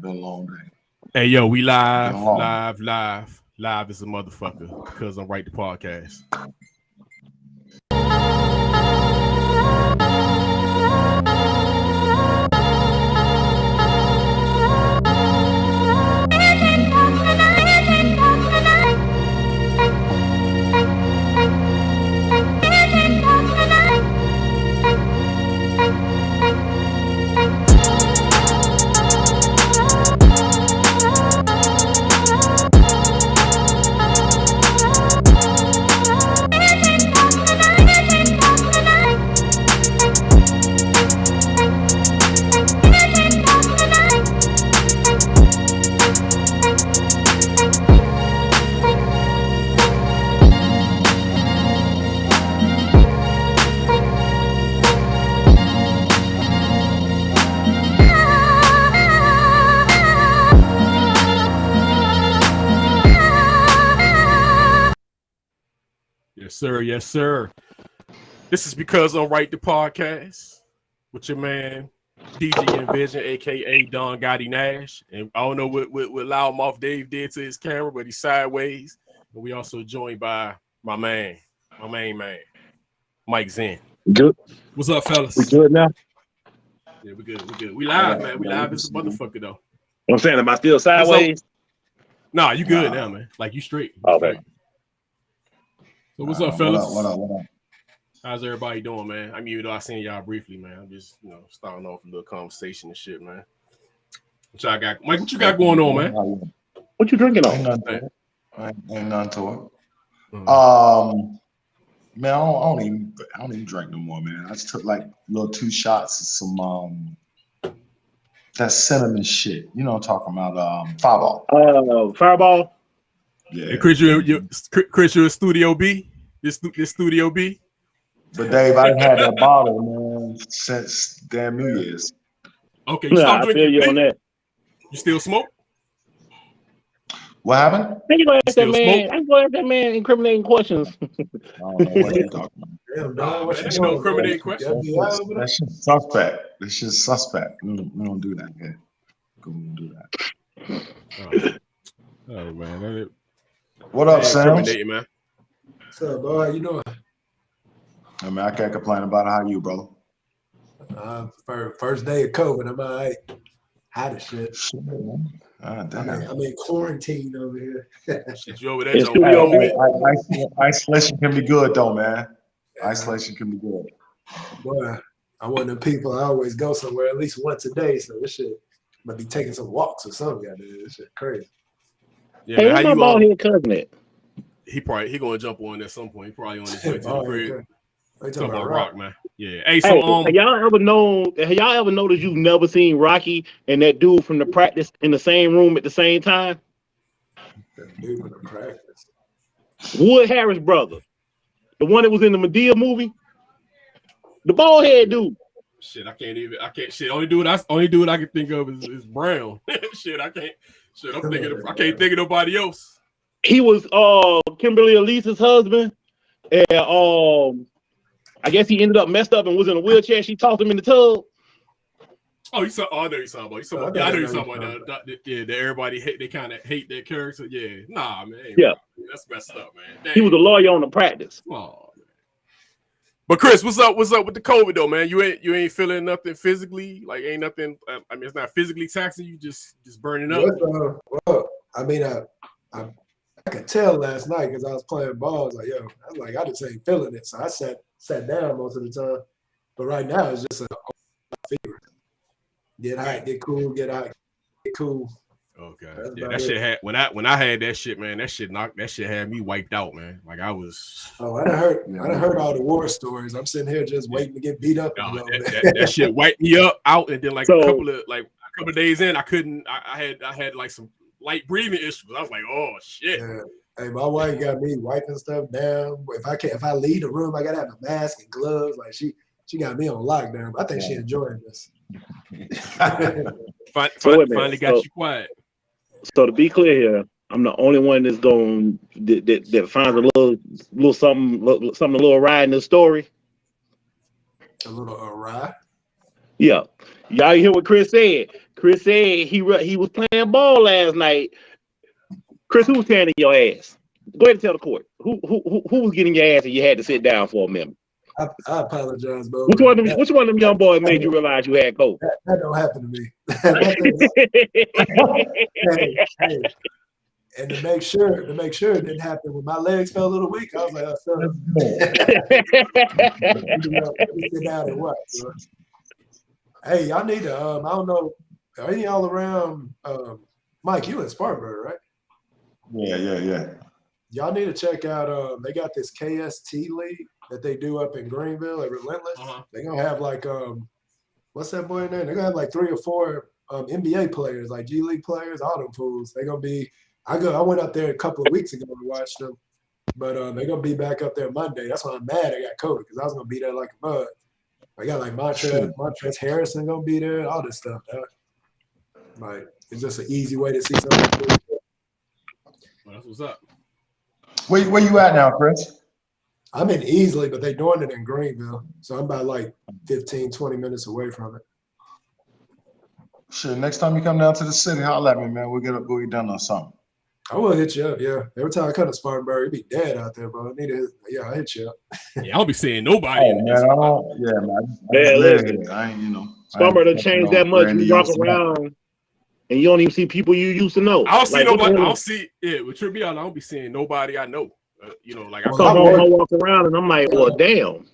Been a long day. Hey, yo, we live as a motherfucker because I'm Right the Podcast. Yes, sir. This is because I'm Right the Podcast with your man DJ Envision, aka Don Gotti Nash, and I don't know what Loudmouth Dave did to his camera, but he's sideways. And we also joined by my main man, Mike Zen. Good. What's up, fellas? We good now? Yeah, we good. We live, man. We live as a motherfucker though. I'm saying, am I still sideways? Nah, you good now, man. Like you straight. Okay. So what's up, fellas? What up? How's everybody doing, man? I mean, even though I seen y'all briefly, man. I'm just, starting off a little conversation and shit, man. What y'all got? Mike, what you got going on, man? What you drinking on? Ain't nothing to it. Man, I don't even drink no more, man. I just took like little 2 shots of some that cinnamon shit. You know what I'm talking about? Fireball. Fireball. Yeah. Hey, Chris, you're a Studio B? This Studio B? But Dave, I had that bottle, man, since damn New Year's. Okay, you stopped drinking. I feel you on that. You still smoke? What happened? I ain't gonna ask that man incriminating questions. I don't know what you're talking about. That's no incriminating questions. That's just suspect. That's just suspect. We don't do that here. We don't do that. Oh man. What up, Sam? Man. What's up, boy? How you doing? I mean, I can't complain about how you, brother. First day of COVID, I'm all right. Hot as shit. Damn. I'm in quarantine over here. Shit, you over there? Isolation can be good, though, man. Isolation can be good. Boy, I'm one of them people. I always go somewhere at least once a day, so this shit might be taking some walks or something. This shit crazy. Yeah, hey, man, what's my bald head cousin at? He gonna jump on at some point. He probably on his way to the crib. Talking about Rock, man. Yeah. Hey, so have y'all ever noticed you've never seen Rocky and that dude from the practice in the same room at the same time? That dude from the practice. Wood Harris brother. The one that was in the Medea movie. The bald head dude. Shit, I can't. Shit, only dude I can think of is Brown. Shit, I can't. Shit, I can't think of nobody else. He was Kimberly Elise's husband, and I guess he ended up messed up and was in a wheelchair. She tossed him in the tub. Oh, I know you're talking about. I know you're talking about that. Yeah, that everybody they kind of hate that character. Yeah, nah, man. Yeah, that's messed up, man. Dang. He was a lawyer on the practice. Oh, man. But Chris, what's up with the COVID though, man? You ain't feeling nothing physically, like ain't nothing. I mean, it's not physically taxing you, just burning up. Well, I mean, I could tell last night because I was playing ball. I just ain't feeling it, so I sat down most of the time. But right now it's just a fever. Get hot, get cool, get hot, get cool. Okay. Yeah, that shit had when I had that shit, man. That shit had me wiped out, man. Like I was. Oh, I done heard all the war stories. I'm sitting here just waiting to get beat up. That shit wiped me out, and then a couple of days in, I couldn't. I had like some light breathing issues. I was like, oh shit. Yeah. Hey, my wife got me wiping stuff down. If I leave the room, I gotta have a mask and gloves. Like she got me on lockdown. I think she enjoying this. Finally got you quiet. So to be clear here, I'm the only one that's going that finds a little something a little awry in the story. A little awry. Yeah, y'all hear what Chris said? Chris said he was playing ball last night. Chris, who was tearing your ass? Go ahead and tell the court. Who was getting your ass and you had to sit down for a minute? I apologize, bro. Which one of them young boys made you realize you had coke? That don't happen to me. Hey, and to make sure it didn't happen when my legs felt a little weak, I was like, oh, let me sit down and watch. Bro. Hey, y'all need to, I don't know, are any y'all around, Mike, you in Spartanburg, right? Yeah. Y'all need to check out, they got this KST league that they do up in Greenville at Relentless. They're going to have like, what's that boy in there? They're going to have like 3 or 4 NBA players, like G League players, all them fools. They're going to be, I went up there a couple of weeks ago and watched them, but they're going to be back up there Monday. That's why I'm mad I got COVID, because I was going to be there like a mug. I got like Montrezl Harrison going to be there, all this stuff. Like, it's just an easy way to see something. Well, that's what's up. Where you at now, Chris? I'm in Easley, but they're doing it in Greenville. So I'm about like 15, 20 minutes away from it. Shit, next time you come down to the city, holler at me, man. We'll get done or something. I will hit you up, yeah. Every time I come to Spartanburg, it'd be dead out there, bro. I'll hit you up. Yeah, I don't be seeing nobody. Oh, man, I ain't, Spartanburg done changed that much. You walk around and you don't even see people you used to know. I don't see nobody. I don't see it. With true be honest, I don't be seeing nobody I know. Like I walk around and I'm like, well, damn.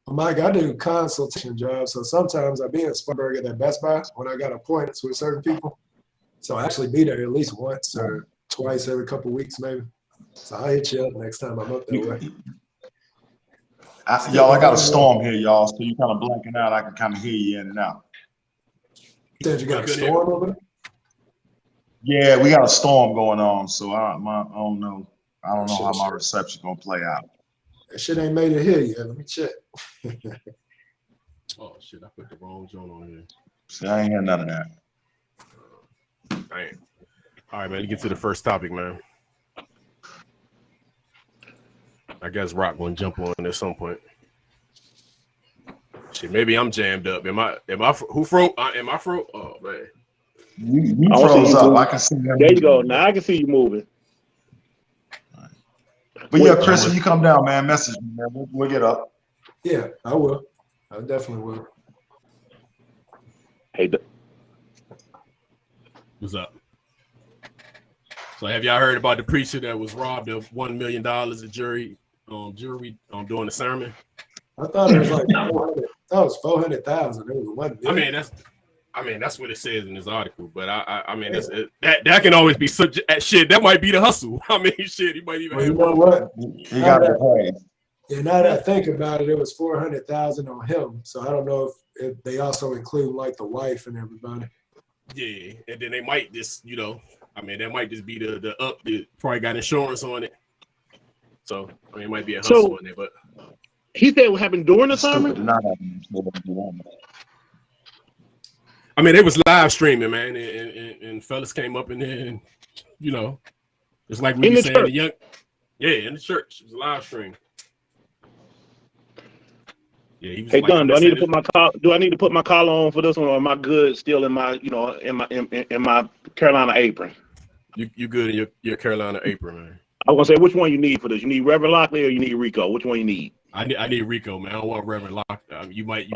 Mike, I do consultation jobs, so sometimes I be in Spartanburg at that Best Buy when I got appointments with certain people. So I actually be there at least once or twice every couple of weeks, maybe. So I'll hit you up next time I'm up that way. I got a storm here, y'all, so you kind of blanking out. I can kind of hear you in and out. You said you got a storm over there? Yeah, we got a storm going on, so I don't know. I don't know how my reception gonna play out. That shit ain't made it here yet. Let me check. Oh shit! I put the wrong joint on here. See, I ain't hear none of that. Right. All right, man. Let's get to the first topic, man. I guess Rock gonna jump on at some point. Shit, maybe I'm jammed up. Am I? Who froze? Am I froze? Oh man. You froze up. I can see you. There you go. Now I can see you moving. But yeah, Chris, when you come down, man, message me, man. We'll get up. Yeah, I will. I definitely will. Hey, what's up? So have y'all heard about the preacher that was robbed of $1 million of jury doing the sermon? I thought it was like 400. That was 400,000. It was 1 million. I mean that's what it says in this article. But I mean that can always be such shit. That might be the hustle. I mean shit. He might even. Well, you know what? He got the praise. Yeah, now that I think about it, it was 400,000 on him. So I don't know if they also include like the wife and everybody. Yeah, and then they might just, that might just be the up that probably got insurance on it. So I mean, it might be a hustle on there, but he said what happened during the sermon. I mean, they was live streaming, man, and fellas came up in there, and it's like we be saying in the church, it was a live stream. Yeah, he was hey, Don, do I need to put my collar on for this one, or am I good still in my, in my Carolina apron? You good in your Carolina apron, man. I was gonna say, which one you need for this? You need Reverend Lockley or you need Rico? Which one you need? I need Rico, man. I don't want Reverend Lockley. You might.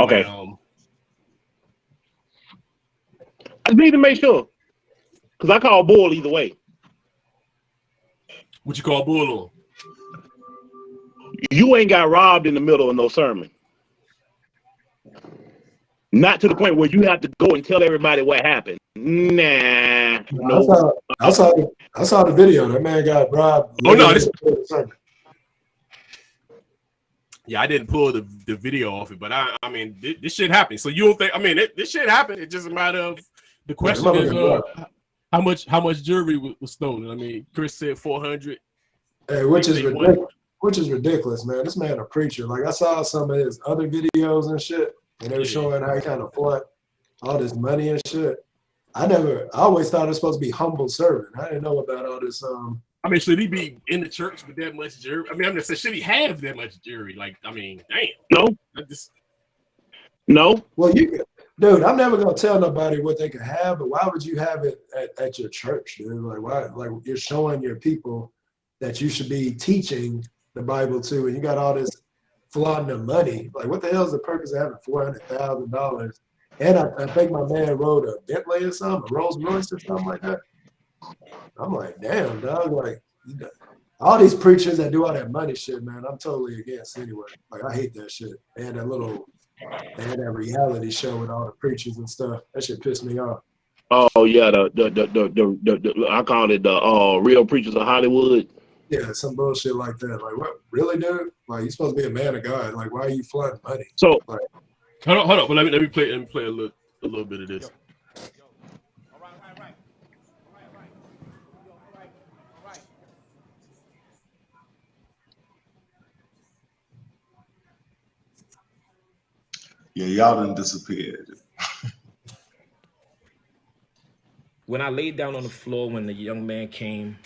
I need to make sure, because I call bull either way. What you call bull on? You ain't got robbed in the middle of no sermon. Not to the point where you have to go and tell everybody what happened. Nah. No. I saw the video. That man got robbed. Oh no! Yeah, I didn't pull the video off it, but I mean, this shit happened. So you don't think? I mean, this shit happened. It's just a matter of the question is how much jewelry was stolen. I mean, Chris said 400. Hey, which is ridiculous. Which is ridiculous, man. This man a preacher. Like I saw some of his other videos and shit, and they were showing how he kind of fought all this money and shit. I always thought it was supposed to be humble servant. I didn't know about all this. I mean, should he be in the church with that much jewelry? I mean, I'm just saying, should he have that much jewelry? Like, I mean, damn. No. No. Well, Dude, I'm never gonna tell nobody what they can have, but why would you have it at your church, dude? Like, why? Like, you're showing your people that you should be teaching the Bible to, and you got all this flaunting of money. Like, what the hell is the purpose of having $400,000? And I think my man rode a Bentley or something, a Rolls Royce or something like that. I'm like, damn, dog. Like, all these preachers that do all that money shit, man, I'm totally against anyway. Like, I hate that shit. They had that reality show with all the preachers and stuff. That shit pissed me off. Oh yeah, the I call it the Real Preachers of Hollywood. Yeah, some bullshit like that. Like, what? Really, dude? Like, you're supposed to be a man of God. Like, why are you flooding money? So like, hold on. But let me play a little bit of this. Yeah, y'all done disappeared. When I laid down on the floor, when the young men came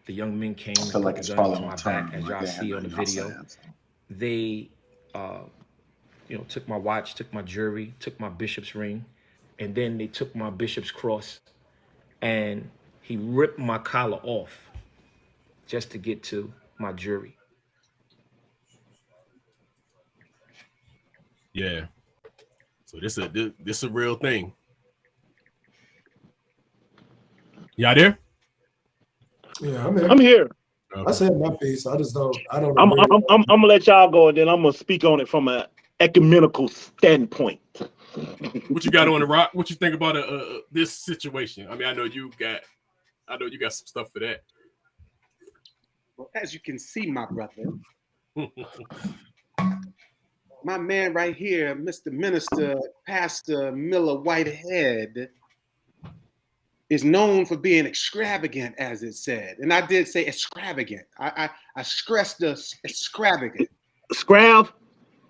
I feel and like put it's the gun probably to on my turn. back, as Like, y'all they see had on the nothing video. else. They, took my watch, took my jewelry, took my bishop's ring, and then they took my bishop's cross, and he ripped my collar off just to get to my jewelry. Yeah. So this a real thing. Y'all there? yeah, I'm here. I'm here. I said my piece. I don't I'm agree. gonna let y'all go, and then I'm gonna speak on it from an ecumenical standpoint. What you got on the rock? What you think about this situation? I mean, I know you got some stuff for that. Well, as you can see, my brother, my man right here, Mr. Minister Pastor Miller Whitehead, is known for being extravagant, as it said. And I did say extravagant. I stressed the extravagant. Scrab?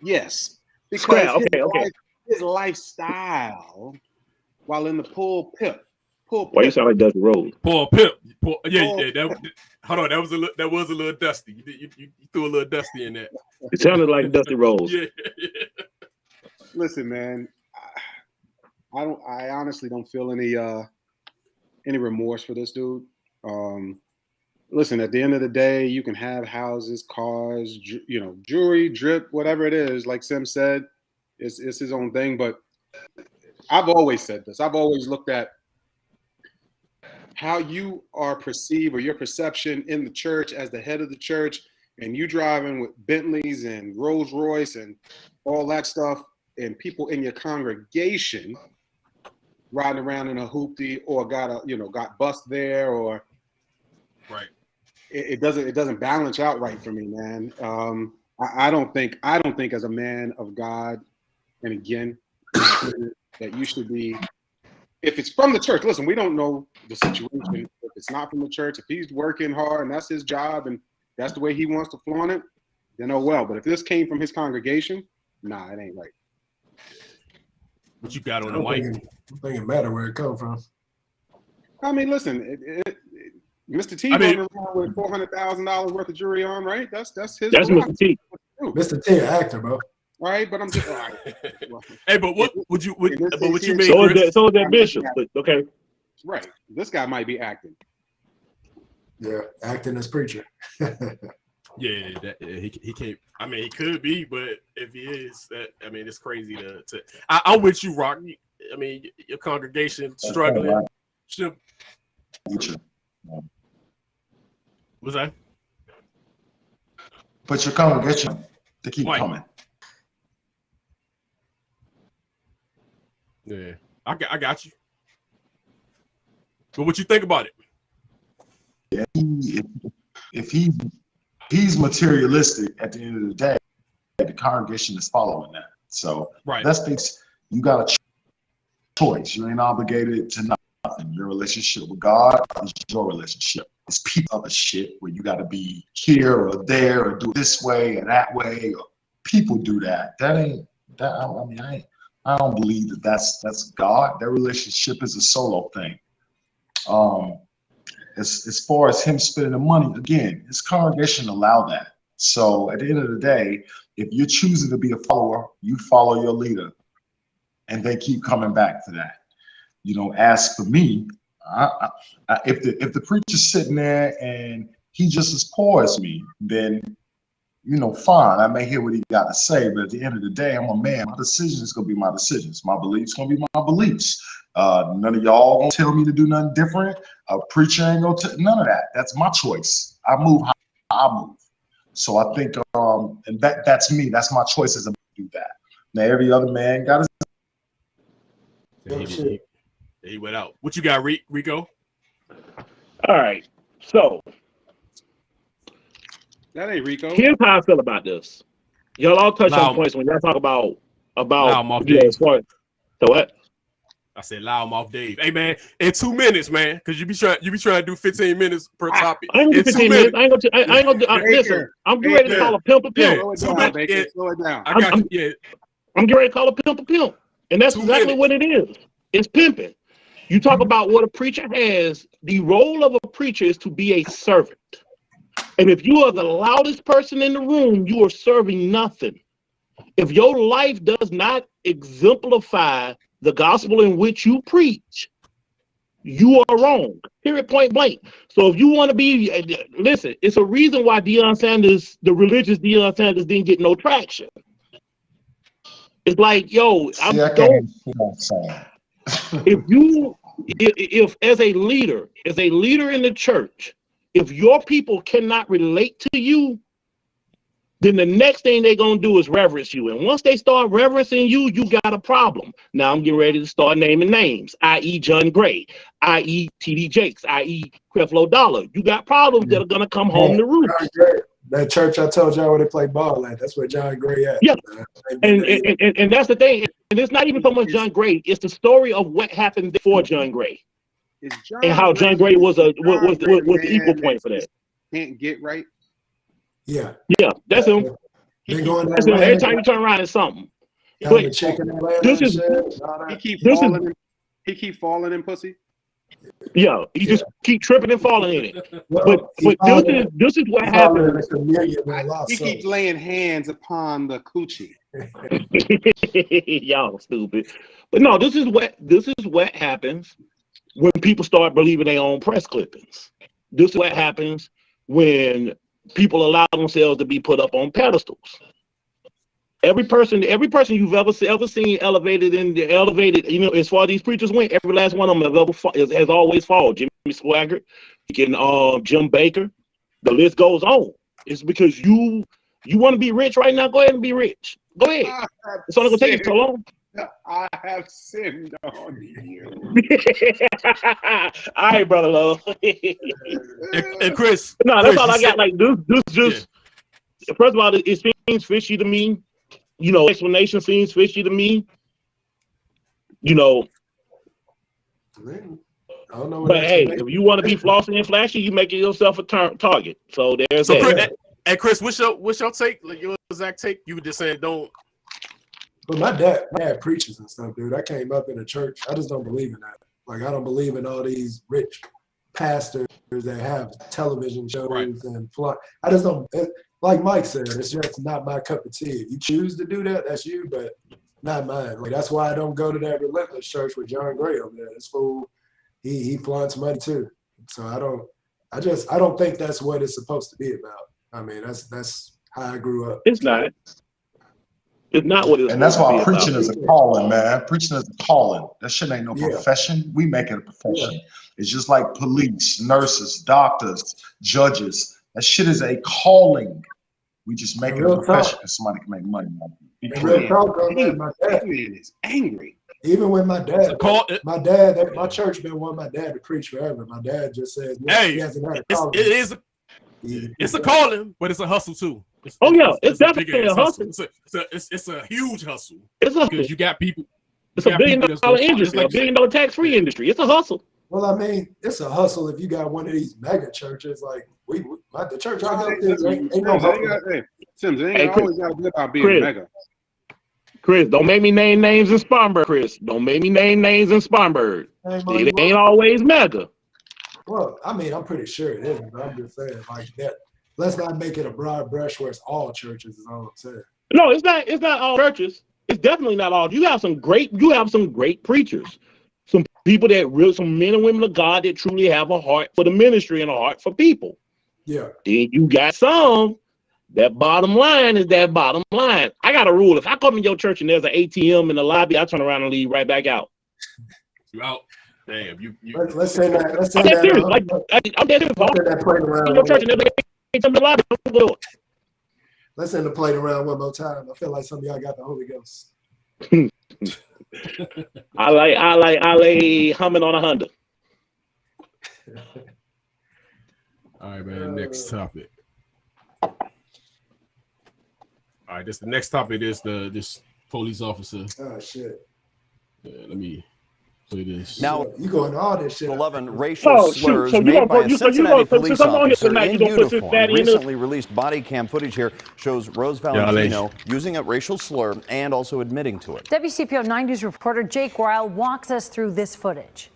Yes. Because Scrab, okay. his lifestyle while in the pulpit. Why you sound like Dusty Rose? Paul Pip. Yeah. Hold on. That was a little dusty. You threw a little dusty in that. It sounded like Dusty Rose. Yeah. Listen, man, I honestly don't feel any remorse for this dude. Listen, at the end of the day, you can have houses, cars, jewelry, drip, whatever it is. Like Sim said, it's his own thing. But I've always said this. I've always looked at how you are perceived or your perception in the church as the head of the church, and you driving with Bentleys and Rolls Royce and all that stuff, and people in your congregation riding around in a hoopty or got bust there, or right. It doesn't balance out right for me, man. I don't think as a man of God, and again, that you should be. If it's from the church, listen, we don't know the situation. If it's not from the church, if he's working hard and that's his job and that's the way he wants to flaunt it, then oh well. But if this came from his congregation, nah, it ain't right. What you got on the white? I don't think it matter where it come from. I mean, listen, Mr. T running around with $400,000 worth of jewelry on, right? That's his. That's Mr. T. Mr. T, an actor, bro. All right, but I'm just. All right. Hey, but what would you? But what you mean? So is that Bishop? But okay. Right. This guy might be acting. Yeah, acting as preacher. Yeah, he can't. I mean, he could be, but if he is, it's crazy to. I'm with you, Rock. I mean, your congregation struggling. What's that? But your congregation, they keep coming. Yeah, I got you. But what you think about it? Yeah, if he's materialistic at the end of the day, the congregation is following that. So you got a choice. You ain't obligated to nothing. Your relationship with God is your relationship. It's people other shit where you got to be here or there or do it this way or that way. Or people do that. That ain't that. I mean, I don't believe that's God. Their relationship is a solo thing. As far as him spending the money, again, his congregation allow that. So at the end of the day, if you're choosing to be a follower, you follow your leader. and they keep coming back to that. As for me, if the preacher's sitting there and he just as poor as me, then fine. I may hear what he got to say, but at the end of the day, I'm a man. My decision is gonna be my decisions. My beliefs gonna be my beliefs. None of y'all gonna tell me to do nothing different. A preacher ain't gonna none of that. That's my choice. I move how I move. So I think, and that's me. That's my choice as a man to do that. Now every other man got his. He went out. What you got, Rico? All right. So that ain't Rico. Here's how I feel about this. Y'all all touch on points when y'all talk about so what? I said loudmouth Dave. Hey man, in 2 minutes, man, because you be trying to do 15 minutes per topic. I ain't gonna do 15 minutes. I ain't gonna do. Listen, I'm getting ready to call a pimp a pimp. Slow it down. I got you. Yeah. I'm getting ready to call a pimp a pimp, and that's exactly what it is. It's pimping. You talk about what a preacher has. The role of a preacher is to be a servant. And if you are the loudest person in the room, you are serving nothing. If your life does not exemplify the gospel in which you preach, you are wrong. Period, point blank. So if you want to be, listen, it's a reason why Deion Sanders, the religious Deion Sanders, didn't get no traction. It's like, yo, if as a leader in the church, if your people cannot relate to you, then the next thing they're going to do is reverence you. And once they start reverencing you, you got a problem. Now I'm getting ready to start naming names, i.e. John Gray, i.e. T.D. Jakes, i.e. Creflo Dollar. You got problems that are going to come home to roost. That church I told y'all where they play ball at, that's where John Gray at. Yeah, and that's the thing. And it's not even so much John Gray. It's the story of what happened before John Gray. And how John Gray was the equal point for that. Can't get right. Yeah, that's him. That's him. Every time you turn around, it's something. But he keep falling in pussy. Yeah, he just keep tripping and falling in it. But this is what happens. He keeps laying hands upon the coochie. Y'all stupid. But no, this is what happens when people start believing their own press clippings. This is what happens when people allow themselves to be put up on pedestals. Every person you've ever seen elevated, as far as these preachers went, every last one of them has always fallen. Jimmy Swaggart, Jim Baker, the list goes on. It's because you want to be rich right now. Go ahead and be rich. Go ahead. It's only gonna take you so long. I have sinned on you. All right, brother love. and Chris. No, that's all I got. Like this just. Yeah. First of all, it seems fishy to me. Explanation seems fishy to me. I don't know. But hey, if you want to be flossy and flashy, you make yourself a target. So there's that. And Chris, what's your take? Like your exact take? You were just saying don't. But my dad preaches and stuff, dude. I came up in a church. I just don't believe in that. Like, I don't believe in all these rich pastors that have television shows and fly. I just don't. Like Mike said, it's just not my cup of tea. If you choose to do that, that's you, but not mine. Like, that's why I don't go to that relentless church with John Gray over there. This fool, he flaunts money too. So I don't think that's what it's supposed to be about. I mean, that's how I grew up. It's not. It's not what it's. And that's why preaching is a calling, man. Preaching is a calling. That shit ain't no profession. We make it a profession. Yeah. It's just like police, nurses, doctors, judges. That shit is a calling. We just make it a profession because somebody can make money. Real talk, man. My dad is angry. Even with my dad, my church been wanting my dad to preach forever. My dad just says, "Hey, it's a calling, but it's a hustle too." It's definitely a hustle. It's a huge hustle. It's a because you got people. It's $1 billion industry, like $1 billion tax-free industry. It's a hustle. Well, I mean, it's a hustle if you got one of these mega churches. Like the church I go to ain't no hustle. Sims, it ain't always got to be about being mega. Chris, don't make me name names in Spartanburg. Chris, don't make me name names in Spartanburg. It ain't always mega. Well, I mean, I'm pretty sure it is, but I'm just saying, like that. Let's not make it a broad brush where it's all churches. Is all I'm saying. No, it's not. It's not all churches. It's definitely not all. You have some great preachers, some people some men and women of God that truly have a heart for the ministry and a heart for people. Yeah. Then you got some. That bottom line is that bottom line. I got a rule. If I come in your church and there's an ATM in the lobby, I turn around and leave right back out. You out? Damn, you. Let's say that. Let's say I'm dead serious. that. Like, I'm dead serious. That plate around. In your church and there's an ATM in the lobby, I'm gonna do it. Let's end the plate around one more time. I feel like some of y'all got the Holy Ghost. I like humming on a Honda. All right, man. Next topic. All right, the next topic is this police officer. Oh shit. Yeah, let me play this. Now, you going to all this shit. 11 racial slurs made by a Cincinnati police officer in uniform. Recently released body cam footage here shows Rose Valentino using a racial slur and also admitting to it. WCPO 9 News reporter Jake Weil walks us through this footage.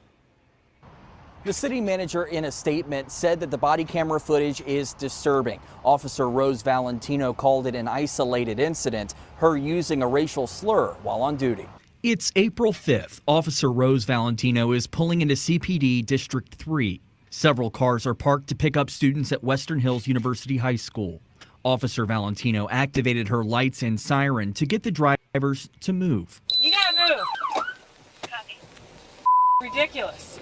The city manager in a statement said that the body camera footage is disturbing. Officer Rose Valentino called it an isolated incident, her using a racial slur while on duty. It's April 5th. Officer Rose Valentino is pulling into CPD District 3. Several cars are parked to pick up students at Western Hills University High School. Officer Valentino activated her lights and siren to get the drivers to move. You gotta move. Ridiculous.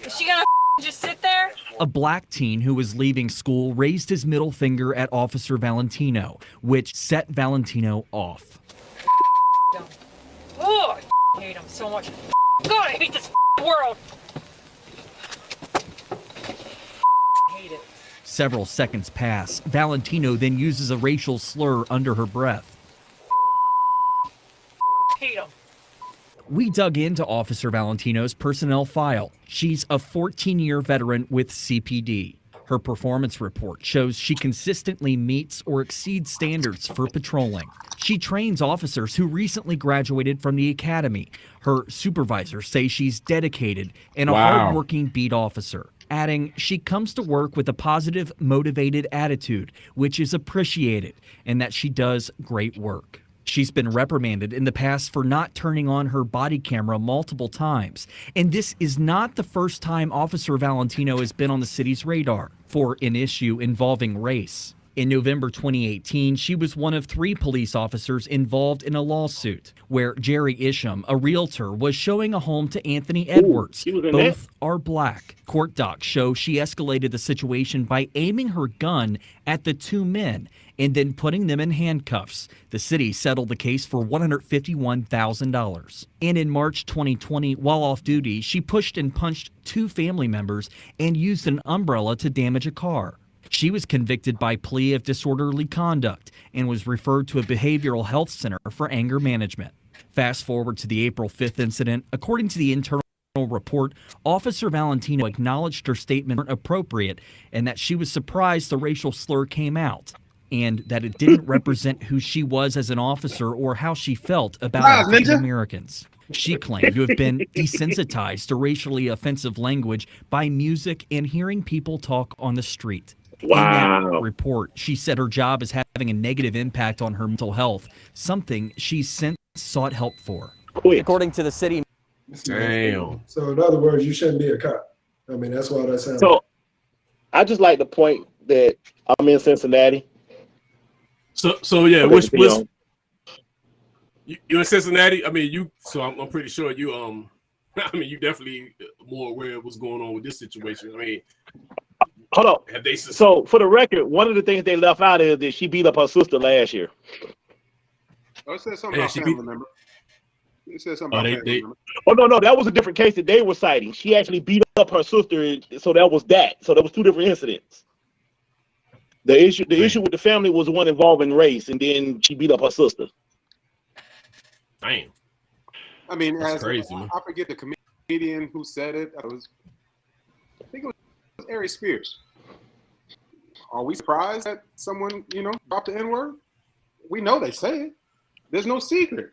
Is she gonna just sit there? A black teen who was leaving school raised his middle finger at Officer Valentino, which set Valentino off. Oh, I hate him so much. God, I hate this world. I hate it. Several seconds pass. Valentino then uses a racial slur under her breath. Hate him. We dug into Officer Valentino's personnel file. She's a 14-year veteran with CPD. Her performance report shows she consistently meets or exceeds standards for patrolling. She trains officers who recently graduated from the academy. Her supervisors say she's dedicated and a hardworking beat officer, adding she comes to work with a positive, motivated attitude, which is appreciated, and that she does great work. She's been reprimanded in the past for not turning on her body camera multiple times. And this is not the first time Officer Valentino has been on the city's radar for an issue involving race. In November 2018, she was one of 3 police officers involved in a lawsuit where Jerry Isham, a realtor, was showing a home to Anthony Edwards. Both are black. Court docs show she escalated the situation by aiming her gun at the 2 men and then putting them in handcuffs. The city settled the case for $151,000. And in March 2020, while off duty, she pushed and punched 2 family members and used an umbrella to damage a car. She was convicted by plea of disorderly conduct and was referred to a behavioral health center for anger management. Fast forward to the April 5th incident. According to the internal report, Officer Valentino acknowledged her statement weren't appropriate and that she was surprised the racial slur came out, and that it didn't represent who she was as an officer or how she felt about African Americans. She claimed to have been desensitized to racially offensive language by music and hearing people talk on the street. Wow. In that report, she said her job is having a negative impact on her mental health, something she's since sought help for. According to the city. Damn. So in other words, you shouldn't be a cop. I mean, that's why that sounds. So I just like the point that I'm in Cincinnati. So yeah, you in Cincinnati? I mean, I'm pretty sure you I mean, you definitely more aware of what's going on with this situation. I mean, hold on. So for the record, one of the things they left out is that she beat up her sister last year. Oh, it said something about family member. It said something about family member. Oh no, that was a different case that they were citing. She actually beat up her sister, so that was that. So there was 2 different incidents. The issue with the family was one involving race, and then she beat up her sister. Damn. I mean, that's crazy. I forget the comedian who said it. I think it was Ari Spears. Are we surprised that someone, dropped the N-word? We know they say it. There's no secret.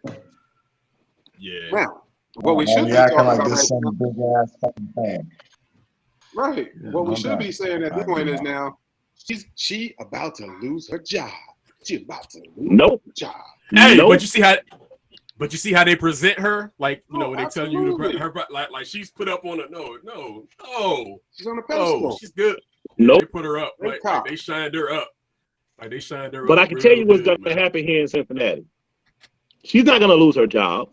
Yeah. Now, what we should be acting talking like about this some big ass fucking thing. right. Yeah, what we should be saying at this point is now, She about to lose her job. She about to lose her job. Hey, Nope. but you see how they present her, like when they tell you absolutely. her like she's put up on a no. She's on a pedestal. She's good. Nope. They put her up like they shined her up. Like they shined her up. But I can tell you what's going to happen here in Cincinnati. She's not going to lose her job.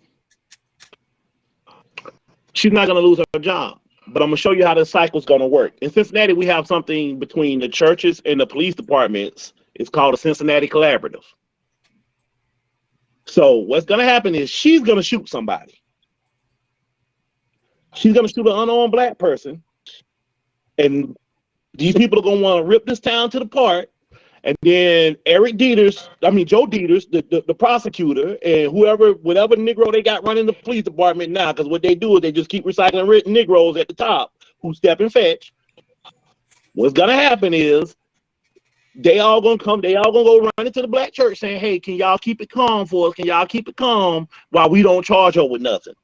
She's not going to lose her job. But I'm going to show you how the cycle's going to work. In Cincinnati, we have something between the churches and the police departments. It's called a Cincinnati Collaborative. So what's going to happen is she's going to shoot somebody. She's going to shoot an unarmed black person. And these people are going to want to rip this town to the part. And then Joe Dieters, the prosecutor, and whatever Negro they got running the police department now, because what they do is they just keep recycling Negroes at the top who step and fetch. What's going to happen is they all gonna go run into the black church saying, hey, can y'all keep it calm for us? Can y'all keep it calm while we don't charge her with nothing?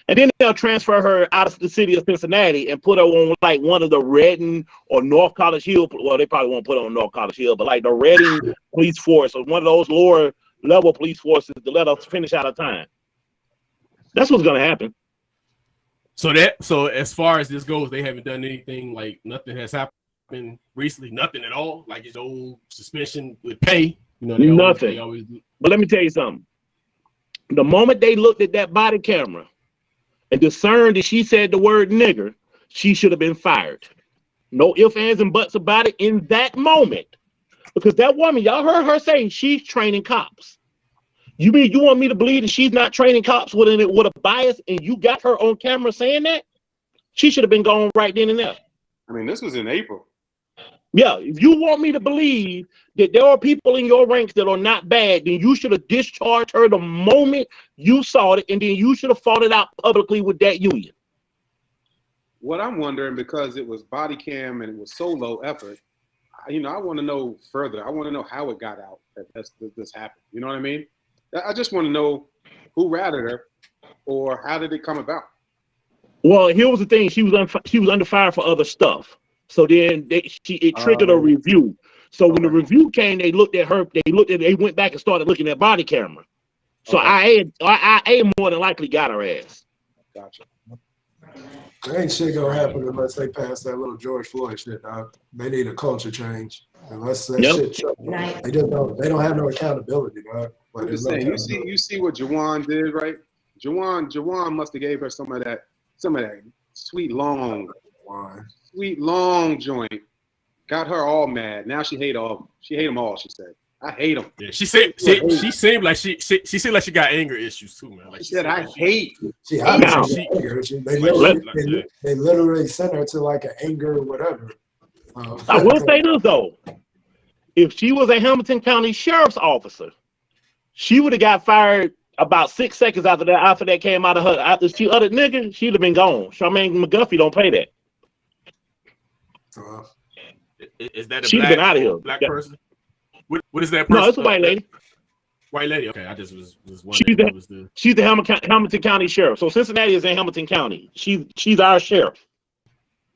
And then they'll transfer her out of the city of Cincinnati and put her on like one of the Redding or North College Hill. Well, they probably won't put her on North College Hill, but like the Redding police force or one of those lower level police forces to let us finish out of time. That's what's gonna happen. So as far as this goes, they haven't done anything, like nothing has happened recently, nothing at all. Like it's no suspension with pay. Nothing. But let me tell you something. The moment they looked at that body camera and discerned that she said the word nigger, she should have been fired. No ifs, ands, and buts about it in that moment. Because that woman, y'all heard her say she's training cops. You mean you want me to believe that she's not training cops with a bias and you got her on camera saying that? She should have been gone right then and there. I mean, this was in April. Yeah, if you want me to believe that there are people in your ranks that are not bad, then you should have discharged her the moment you saw it, and then you should have fought it out publicly with that union. What I'm wondering, because it was body cam and it was so low effort, I want to know further. I want to know how it got out that this happened. You know what I mean? I just want to know who ratted her, or how did it come about? Well, here was the thing: she was under fire for other stuff. So then it triggered a review. So when the review came, they looked at her. They went back and started looking at body camera. So IA more than likely got her ass. Gotcha. There ain't shit gonna happen unless they pass that little George Floyd shit, dog. They need a culture change. Unless that shit, they don't have no accountability, dog. I'm just saying, you see what Jawan did, right? Jawan must have gave her some of that sweet long joint. Got her all mad. Now she hate them all. She said, "I hate them." Yeah, she seemed like she seemed like she got anger issues too, man. Like she said, "I hate." They literally sent her to like an anger or whatever. I will say this though: if she was a Hamilton County Sheriff's officer, she would have got fired about 6 seconds after that came out of her. After she uttered nigga, she'd have been gone. Charmaine McGuffey don't pay that. Is that she'd have been out of here? Black person? What is that person? No, it's a white lady. White lady. Okay, I just was wondering. She's the Hamilton County Sheriff. So Cincinnati is in Hamilton County. She's our sheriff.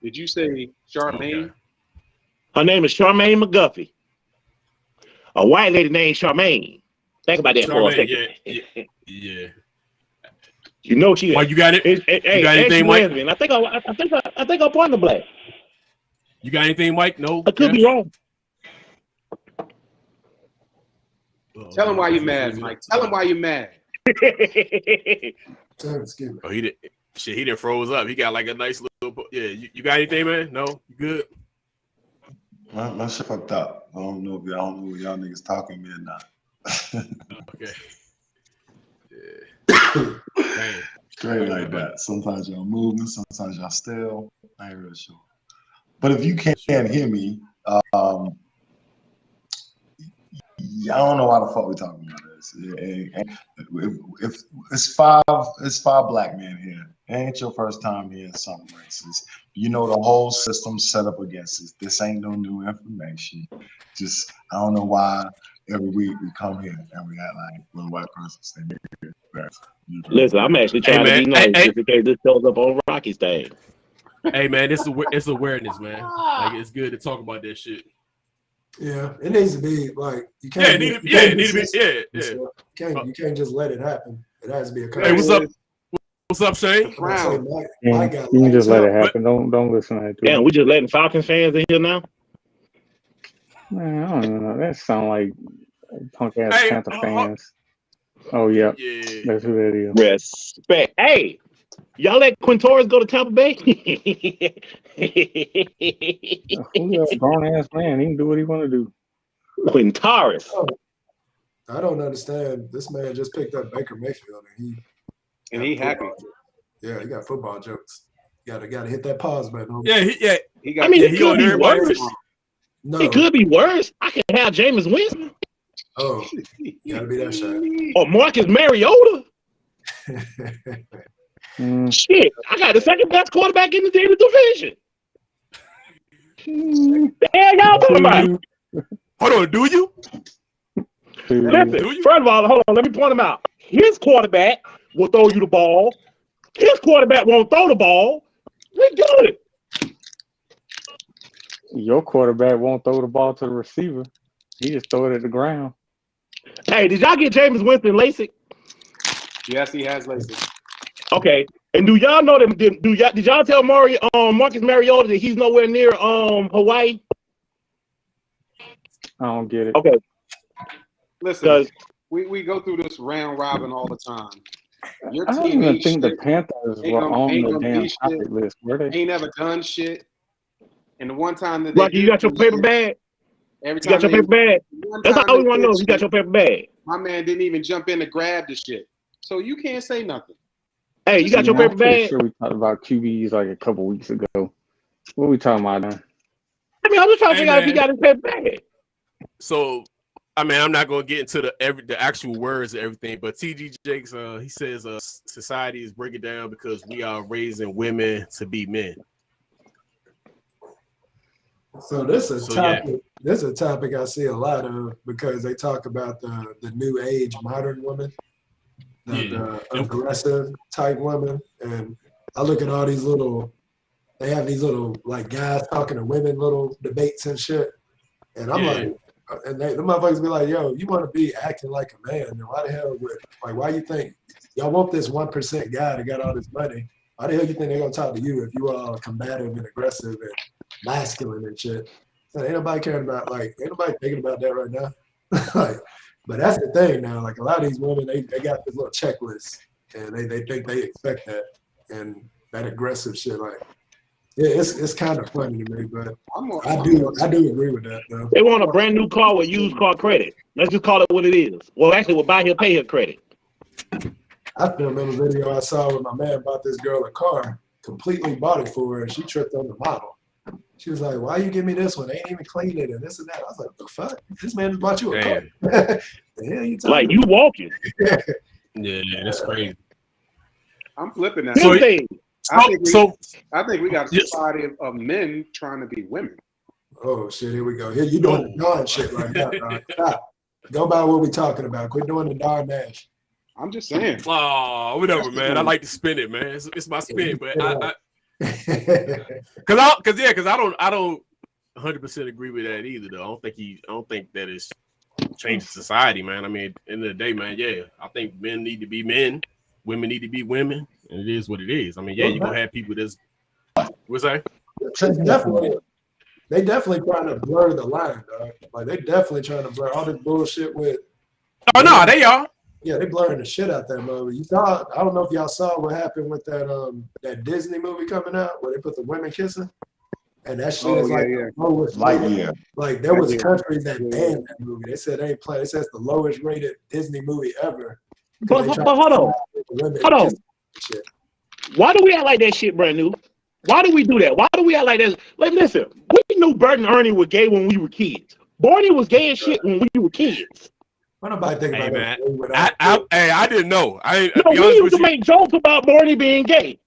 Did you say Charmaine? Okay. Her name is Charmaine McGuffey. A white lady named Charmaine. Think about that for a second. Yeah. You know she. Well, you got it. You got anything, Mike? I think I'm partner black. You got anything, Mike? No. I could be wrong. Tell him why you're mad, Mike. Tell him why you're mad. Oh, he did. Shit, he didn't froze up. He got like a nice little. Yeah, you got anything, man? No, you good? My shit fucked up. I don't know if y'all niggas talking to me or not. Okay. Yeah. Straight like that. Sometimes y'all moving, sometimes y'all still. I ain't really sure. But if you can't hear me, I don't know why the fuck we talking about this. If it's five black men here, it ain't your first time hearing something racist. You know the whole system's set up against this. This ain't no new information. Just I don't know why every week we come here and we act like when a white person standing here. Listen, I'm actually trying to be nice just in case this shows up on Rocky's thing. Hey man, it's awareness, man. Like it's good to talk about that shit. Yeah, it needs to be like you can't. You can't just let it happen. It has to be a. Hey, what's up? What's up, Shane? You can just let it happen. Don't listen to it. Damn, we just letting Falcons fans in here now. Man, I don't know. That sound like punk ass Panther fans. Oh yeah, that's who that is. Respect. Hey, y'all let Quintorris go to Tampa Bay? Who's that grown ass man? He can do what he want to do. Quintorris. I don't understand. This man just picked up Baker Mayfield, and he happy. Yeah, he got football jokes. Gotta hit that pause button. He got. I mean, it could be worse. No, it could be worse. I could have Jameis Winston. Oh, gotta be that shot. Or Marcus Mariota. Shit, I got the second best quarterback in the division. The hell y'all talking about? Hold on, do you? Listen, first of all, hold on, let me point him out. His quarterback will throw you the ball. His quarterback won't throw the ball. We're good. Your quarterback won't throw the ball to the receiver. He just throw it at the ground. Hey, did y'all get Jameis Winston LASIK? Yes, he has LASIK. Okay. And do y'all know that? Did y'all tell Marcus Mariota that he's nowhere near Hawaii? I don't get it. Okay. Listen, we go through this round robin all the time. Your I don't team even think the Panthers were on the damn topic list, were they? Ain't never done shit. And the one time that Rocky, you got your paper bag? Every time you got your paper bag? That's all we want to know. You got your paper bag. My man didn't even jump in to grab the shit. So you can't say nothing. Hey, you got your paper bag? I'm sure we talked about QBs like a couple weeks ago. What are we talking about now? I mean, I'm just trying to figure out if he got his paper bag. So, I mean, I'm not going to get into the actual words and everything, but TG Jakes, he says society is breaking down because we are raising women to be men. So this is a topic. Yeah. This is a topic I see a lot of because they talk about the new age modern women, the aggressive type women, and I look at all these little. They have these little like guys talking to women, little debates and shit, and I'm like, and the motherfuckers be like, "Yo, you want to be acting like a man? Then why the hell why you think y'all want this 1% guy that got all this money? Why the hell you think they're gonna talk to you if you are combative and aggressive and masculine and shit? So ain't nobody caring about ain't nobody thinking about that right now. But that's the thing now. Like a lot of these women, they got this little checklist and they think they expect that and that aggressive shit. Like, yeah, it's kind of funny to me, but I do agree with that though. They want a brand new car with used car credit. Let's just call it what it is. Well, actually, we'll buy her, pay her credit. I still remember a video I saw where my man bought this girl a car, completely bought it for her, and she tripped on the model. She was like, "Why you give me this one? They ain't even cleaned it and this and that." I was like, "What the fuck? This man just bought you a car." The hell you talking like you walking? Yeah, that's crazy. I'm flipping that. I think we got a society of men trying to be women. Oh shit! Here we go. Here you doing the darn shit right now. Stop. Go by what we talking about. Quit doing the darn mash. I'm just saying. Oh, whatever, man. I like to spin it, man. It's my spin, but because I don't 100% agree with that either. Though I don't think that is changing society, man. I mean, at the end of the day, man, yeah, I think men need to be men, women need to be women, and it is what it is. I mean, yeah, you're gonna have people that's what's that? They definitely trying to blur the line, dog. Like they definitely trying to blur all this bullshit with. Oh no, they are. Yeah, they blurring the shit out that movie. You saw? I don't know if y'all saw what happened with that Disney movie coming out where they put the women kissing, and that shit is lowest. Like there was countries that banned that movie. They said they ain't playing. It says the lowest rated Disney movie ever. But hold on. Why do we act like that shit brand new? Why do we do that? Why do we act like that? Like, listen, we knew Bert and Ernie were gay when we were kids. Barney was gay as shit when we were kids. Why nobody think about that? I didn't know. We used to make jokes about Barney being gay.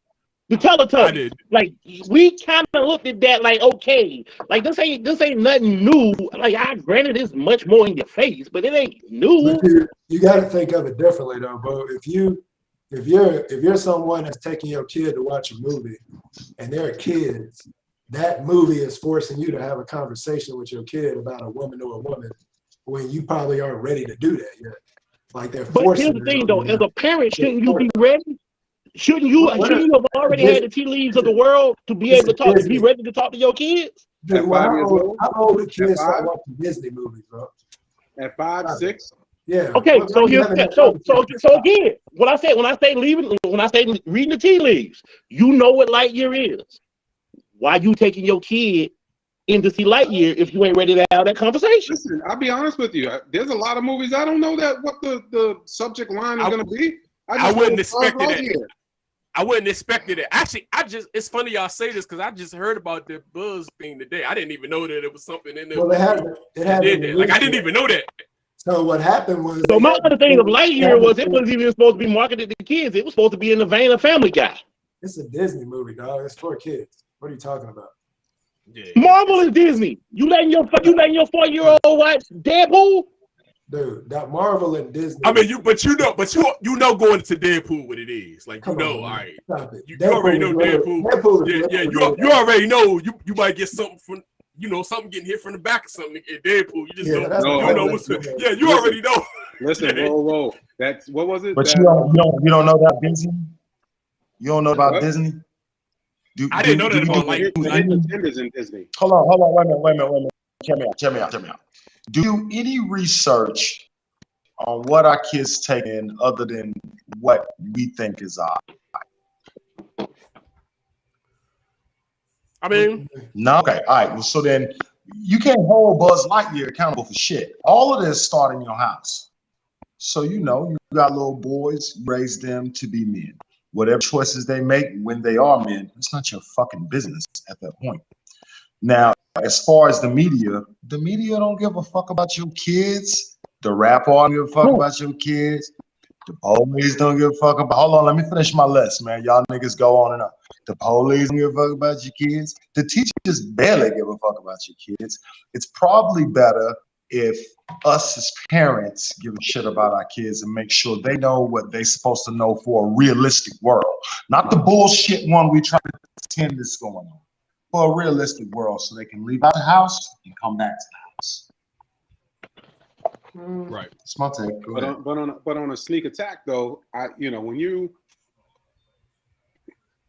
The Teletubbies. Like we kind of looked at that like, okay, like this ain't nothing new. Like granted it's much more in your face, but it ain't new. You got to think of it differently though, bro. If you if you're someone that's taking your kid to watch a movie and they're kids, that movie is forcing you to have a conversation with your kid about a woman or a woman when you probably aren't ready to do that yet. Like they're forcing. But here's the thing, though: as a parent, shouldn't you be ready? Shouldn't you have already had the tea leaves of the world to be able to be ready to talk to your kids? Dude, how old do kids start watching Disney movies, bro? At 5, 6. Yeah. Okay, so here's so again, when I say reading the tea leaves, you know what Lightyear is. Why you taking your kid in to see Lightyear if you ain't ready to have that conversation? Listen, I'll be honest with you. There's a lot of movies I don't know what the subject line is going to be. I wouldn't expect it. I wouldn't expect it. Actually, it's funny y'all say this because I just heard about the Buzz thing today. I didn't even know that it was something in there. Well, it had like I didn't even know that. So what happened was. So my other thing of Lightyear was it wasn't even supposed to be marketed to kids. It was supposed to be in the vein of Family Guy. It's a Disney movie, dog. It's for kids. What are you talking about? Yeah, Marvel is Disney. You letting your 4-year-old watch Deadpool? Dude, that Marvel and Disney. I mean, you know going to Deadpool what it is. Like you know, all right. You already know Deadpool. Yeah, you already know you might get something from something getting hit from the back or something in Deadpool. You just you know what's you already know. Listen, whoa. That's what was it? But you don't know that Disney? You don't know about Disney? I didn't know that about Lightyear in Disney. Hold on, wait a minute. Check me out. Do any research on what our kids take in other than what we think is odd? I mean, no. Okay, all right. Well, so then you can't hold Buzz Lightyear accountable for shit. All of this starts in your house. So you got little boys, you raise them to be men. Whatever choices they make when they are men, it's not your fucking business at that point. Now, as far as the media don't give a fuck about your kids. The rap don't give a fuck about your kids. The police don't give a fuck about. Hold on, let me finish my list, man. Y'all niggas go on and on. The police don't give a fuck about your kids. The teachers barely give a fuck about your kids. It's probably better if us as parents give a shit about our kids and make sure they know what they're supposed to know for a realistic world. Not the bullshit one we try to pretend is going on. For a realistic world so they can leave out the house and come back to the house. Right. It's my take. But on a sneak attack though, I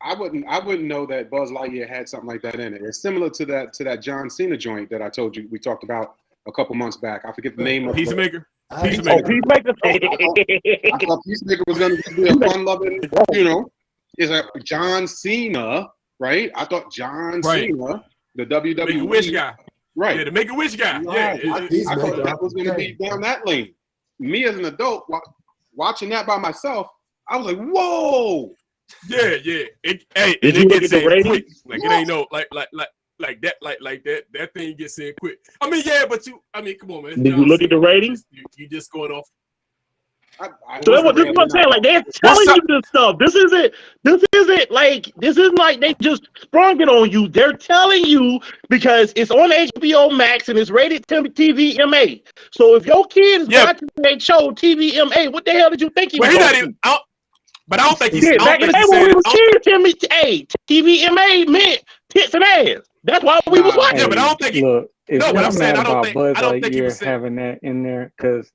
wouldn't know that Buzz Lightyear had something like that in it. It's similar to that John Cena joint that I told you we talked about a couple months back. I forget the name of Peacemaker. Peacemaker. I thought Peacemaker was going to be a fun-loving, is a John Cena, right? I thought John Cena, the WWE Make-A-Wish guy. Right. Yeah, the Make-A-Wish guy. Right. Yeah. I thought that was going to be down that lane. Me as an adult, watching that by myself, I was like, whoa. Yeah. It gets in quick. Like it ain't no that thing gets in quick. I mean, yeah, but come on, man. Did you look at the ratings? You just going off. So this is what I'm saying. Like they're telling you this stuff. This isn't like they just sprung it on you. They're telling you because it's on HBO Max and it's rated TVMA. So if your kid is watching that show TVMA, what the hell did you think he was? But I don't think he's. Back in the day when we was kids, TVMA meant tits and ass. That's why we was watching. Yeah, but I don't think. Look, but I'm saying I don't think. Buzz I don't think you're having that in there because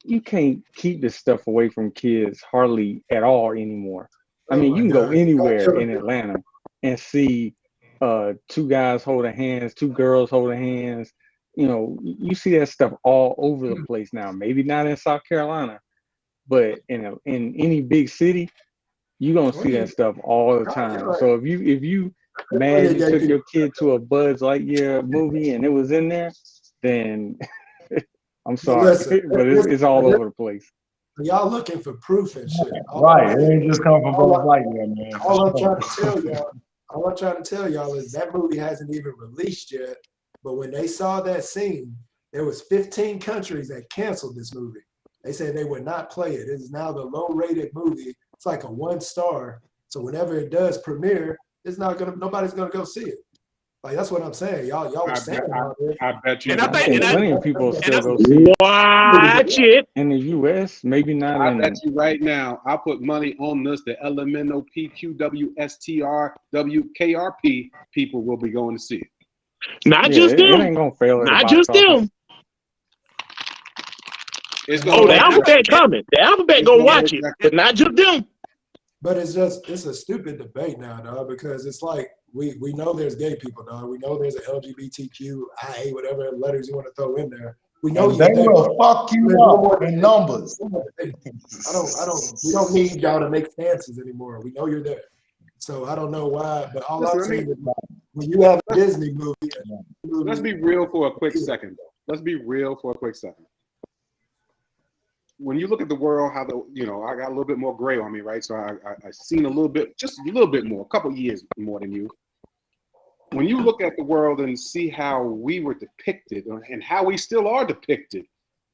you can't keep this stuff away from kids hardly at all anymore. I mean, you can go anywhere in Atlanta and see two guys holding hands, two girls holding hands. You see that stuff all over the place now. Maybe not in South Carolina, but in any big city, you're gonna see that stuff all the time. So if you mad you took your kid to a Buzz Lightyear movie and it was in there, then I'm sorry, but it's all over the place. Y'all looking for proof and shit. Right, it ain't just coming from Buzz Lightyear, man. All I'm trying to tell y'all is that movie hasn't even released yet. But when they saw that scene, there was 15 countries that canceled this movie. They said they would not play it. It is now the low-rated movie. It's like a 1 star. So whenever it does premiere, nobody's gonna go see it. Like that's what I'm saying. Y'all were saying about it. I bet you. And I think plenty of people still go see watch it in the U.S. Maybe not. I bet you right now. I put money on this. The LMNOPQWSTRWKRP people will be going to see it. Not just them. It ain't gonna fail. Not just them. The alphabet coming. The alphabet gonna watch it, but not just them. But it's a stupid debate now, dog, because it's like we know there's gay people, dog. We know there's an LGBTQIA, whatever letters you want to throw in there. We know they will fuck you up in numbers. We don't need y'all to make stances anymore. We know you're there. So I don't know why, but all I'm saying is when you have a Disney movie. Let's be real for a quick second, though. Let's be real for a quick second. When you look at the world, I got a little bit more gray on me, right? So I seen a little bit, just a little bit more, a couple years more than you. When you look at the world and see how we were depicted and how we still are depicted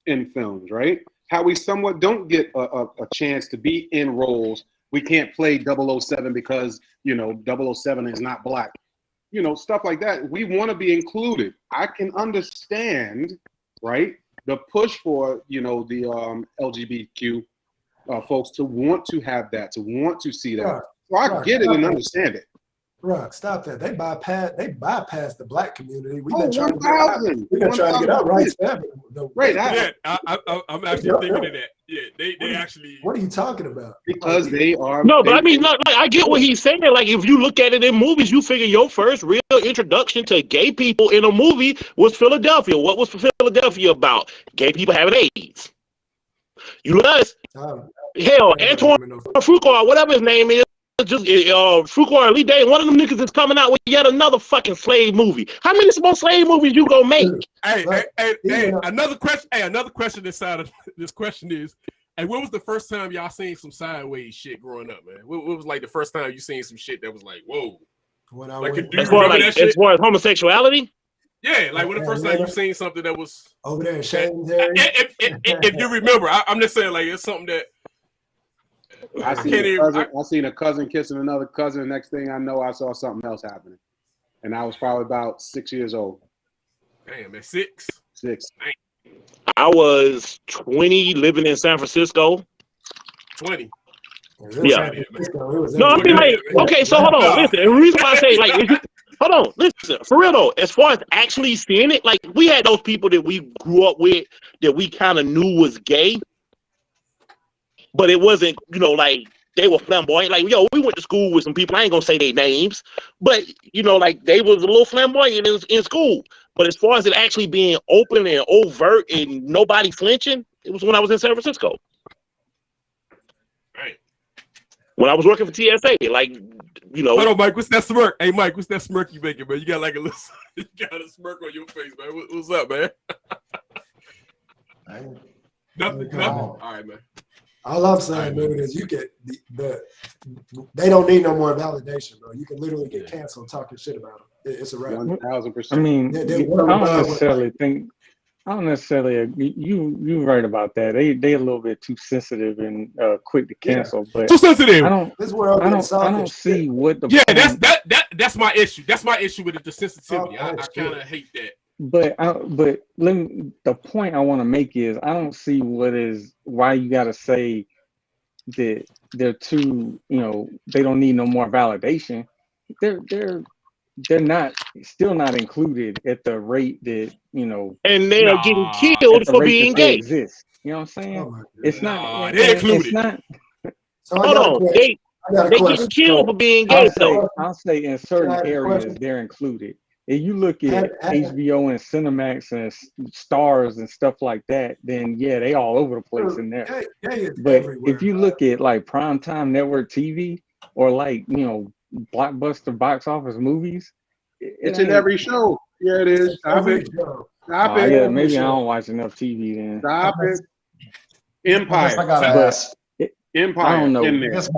in films, right? How we somewhat don't get a chance to be in roles. We can't play 007 because, 007 is not black. Stuff like that. We want to be included. I can understand, right? The push for, the LGBTQ folks to want to have that, to want to see that. So I get it and understand it. Rock, stop that. They bypassed the black community. We've been trying to get out right. Right. I'm actually thinking of that. Yeah, they actually. What are you talking about? Because they are. No, but I mean, I get what he's saying. Like, if you look at it in movies, you figure your first real introduction to gay people in a movie was Philadelphia. What was Philadelphia about? Gay people having AIDS. You realize? Hell, Antoine Fuqua, whatever his name is. Just Fuqua Elite Day, one of them niggas is coming out with yet another fucking slave movie. How many more slave movies you gonna make? Hey, another question. Hey, another question inside of this question is, when was the first time y'all seen some sideways shit growing up, man? What was like the first time you seen some shit that was like, whoa? As far as homosexuality? Yeah, like when the first time you seen something that was over there in Shane's area. If you remember, I'm just saying, like, it's something that. I seen a cousin kissing another cousin. Next thing I know, I saw something else happening, and I was probably about 6 years old. Damn, at 6. I was 20, living in San Francisco. 20. Yeah. No, I mean, like, okay. So hold on. Listen. The reason why I say, like, hold on. Listen. For real though, as far as actually seeing it, like, we had those people that we grew up with that we kind of knew was gay. But it wasn't, like, they were flamboyant. Like, we went to school with some people. I ain't gonna say their names, but like, they was a little flamboyant in school. But as far as it actually being open and overt and nobody flinching, it was when I was in San Francisco. Right. When I was working for TSA, like, Hold on, Mike. What's that smirk? Hey, Mike, what's that smirk you making, man? You got like a little, you got a smirk on your face, man. What's up, man? Nothing. All right, man. All I'm saying, dude, is you get they don't need no more validation, bro. You can literally get canceled talking shit about them. It's a wrap. 1,000%. I mean, I don't necessarily. You right about that. They a little bit too sensitive and quick to cancel. But too sensitive. I don't see what the. Yeah, that's my issue. That's my issue with the sensitivity. I kind of hate that. But the point I want to make is I don't see why you got to say that they're too, they don't need no more validation. They're still not included at the rate that, and they are getting killed for being gay. Exist. You know what I'm saying? It's not. They're included. It's not. So hold on. They getting killed for being gay. I'll say in certain areas they're included. If you look at HBO and Cinemax and Stars and stuff like that, then yeah, they all over the place in there. But if you look at like primetime network TV or like, blockbuster box office movies, it's in every show. Yeah, it is. Stop it. Yeah, maybe I don't watch enough TV then. Stop it. Empire. I gotta ask. Empire. I don't know. In there. What's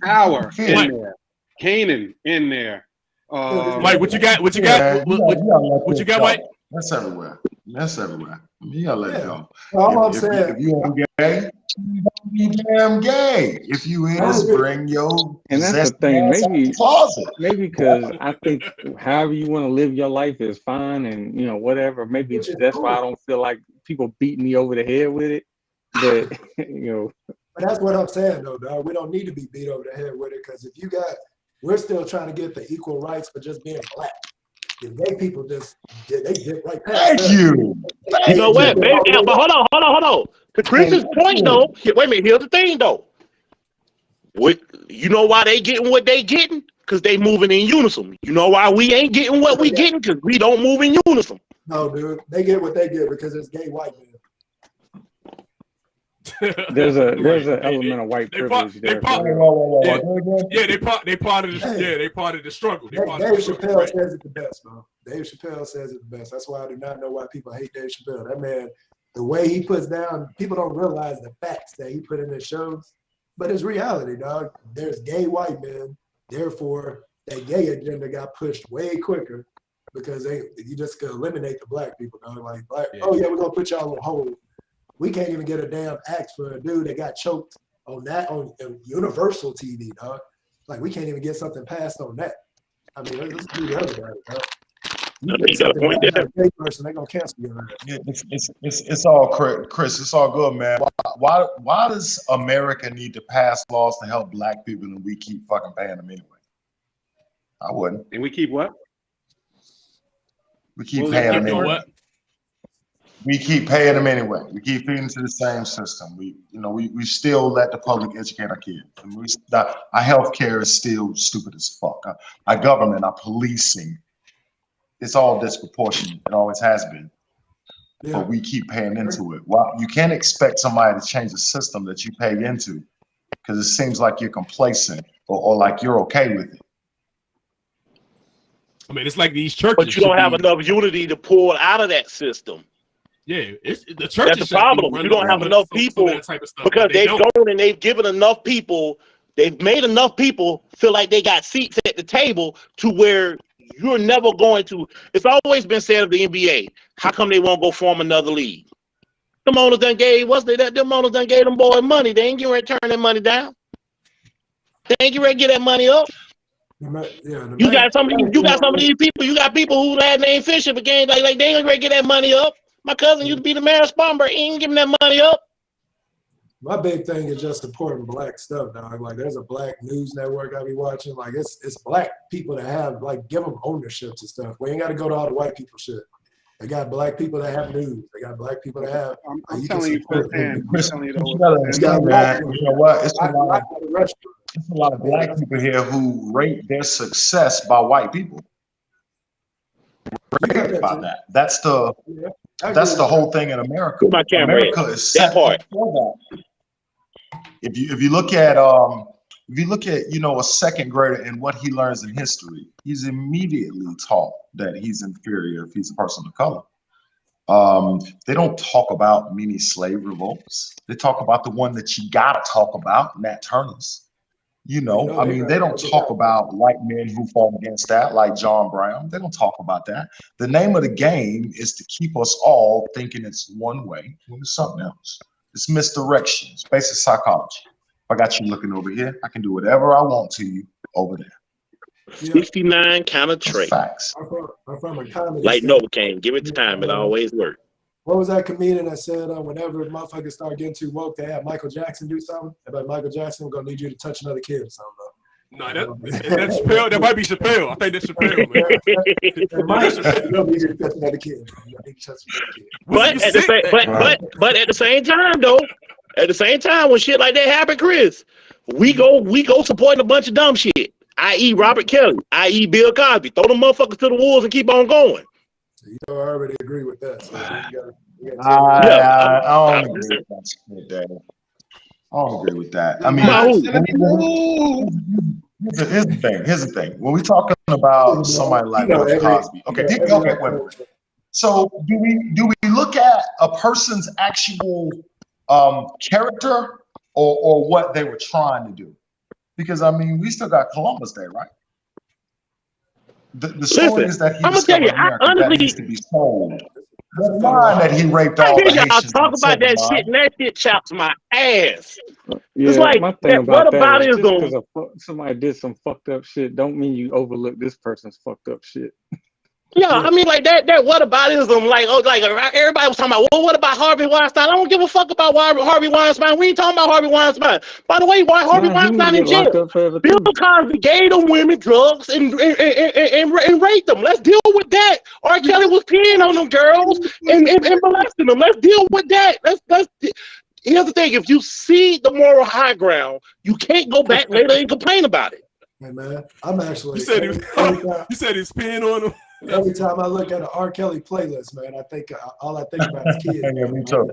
Power in there. Canaan in there. Mike, what you got? What you got? What you got, Mike? That's everywhere. That's everywhere. I mean, you gotta let it go. All I'm saying, if you ain't gay, you don't be damn gay. If you is, bring your and that's the thing. Maybe because I think however you want to live your life is fine, and you know whatever. Maybe that's why I don't feel like people beating me over the head with it. But you know. But that's what I'm saying, though, dog. We don't need to be beat over the head with it, because if we're still trying to get the equal rights for just being black. The gay people they did right past. Thank you. You know what? But hold on. To Chris's point, though, wait a minute. Here's the thing, though. You know why they getting what they getting? Because they moving in unison. You know why we ain't getting what we getting? Because we don't move in unison. No, dude. They get what they get because it's gay white men. There's an element of white privilege there. They part of the struggle. Dave Chappelle says it the best, bro. Dave Chappelle says it the best. That's why I do not know why people hate Dave Chappelle. That man, the way he puts down, people don't realize the facts that he put in his shows, but it's reality, dog. There's gay white men, therefore that gay agenda got pushed way quicker because you just could eliminate the black people, dog. Like oh yeah, we're gonna put y'all on hold. We can't even get a damn act for a dude that got choked on Universal TV, dog. Like, we can't even get something passed on that. I mean, let's do the other guy, dog. They're gonna cancel you. It's all Chris. It's all good, man. Why does America need to pass laws to help black people and we keep fucking paying them anyway? I wouldn't. And we keep what? We keep paying them anyway. What? We keep paying them anyway. We keep feeding to the same system. We still let the public educate our kids. Our healthcare is still stupid as fuck. Our government, our policing, it's all disproportionate. It always has been. Yeah. But we keep paying into it. Well, you can't expect somebody to change the system that you pay into because it seems like you're complacent or like you're okay with it. I mean, it's like these churches. But you don't have enough unity to pull out of that system. Yeah, the church. That's the problem. You don't have enough people because they've gone and they've given enough people. They've made enough people feel like they got seats at the table to where you're never going to. It's always been said of the NBA. How come they won't go form another league? Them owners done gave them owners done gave them boys money. They ain't getting ready to turn that money down. They ain't getting ready to get that money up. You got some of these people. You got people who last name Fisher, but they ain't ready to get that money up. My cousin used to be the mayor of Spartanburg. He ain't giving that money up. My big thing is just supporting black stuff, dog. Like, there's a black news network I be watching. Like, it's black people that have, like, give them ownership to stuff. We ain't got to go to all the white people shit. They got black people that have news. They got black people that have. I'm telling you firsthand. You know what? It's a lot of black people here who rate their success by white people. About that. That's the whole thing in America. America is set for that. If you look at a second grader and what he learns in history, he's immediately taught that he's inferior if he's a person of color. They don't talk about many slave revolts. They talk about the one that you gotta talk about, Nat Turner's. They don't talk about white men who fought against that, like John Brown. They don't talk about that. The name of the game is to keep us all thinking it's one way when it's something else. It's misdirection. It's basic psychology. If I got you looking over here, I can do whatever I want to you over there. 69 kind of trait. Facts. I'm from a comedy. Like Novocaine, give it time. It always works. What was that comedian that said whenever motherfuckers start getting too woke, they have Michael Jackson do something? About Michael Jackson, we're gonna need you to touch another kid or something. No, that's Chappelle. That might be Chappelle. I think that's Chappelle, man. Need you to touch another kid. But at the same time, though, when shit like that happen, Chris, we go supporting a bunch of dumb shit. I.e. Robert Kelly, i.e. Bill Cosby. Throw them motherfuckers to the wolves and keep on going. You know, I already agree with that. So I don't agree with that shit, Dad. I don't agree with that. I mean, here's the thing. When we're talking about somebody like Bill Cosby, wait. So do we look at a person's actual character or what they were trying to do? Because I mean, we still got Columbus Day, right? The story is that he discovered America that needs to be sold. that he raped I all hear the y'all Haitians. talk about that shit, and that shit chops my ass. Yeah, It's like my thing that. about What that about is it? just because somebody did some fucked up shit, don't mean you overlook this person's fucked up shit. Yeah, I mean, like that whataboutism, like everybody was talking about, well, what about Harvey Weinstein? I don't give a fuck about Harvey Weinstein. We ain't talking about Harvey Weinstein. By the way, why Harvey Weinstein in jail? Bill Cosby gave them women drugs and raped them. Let's deal with that. R. Kelly was peeing on them girls and molesting them. Let's deal with that. Here's the thing: if you see the moral high ground, you can't go back later and complain about it. Hey man, I'm actually. You said he's peeing on him. Every time I look at an R. Kelly playlist, man, I think all I think about is kids. Yeah, me too.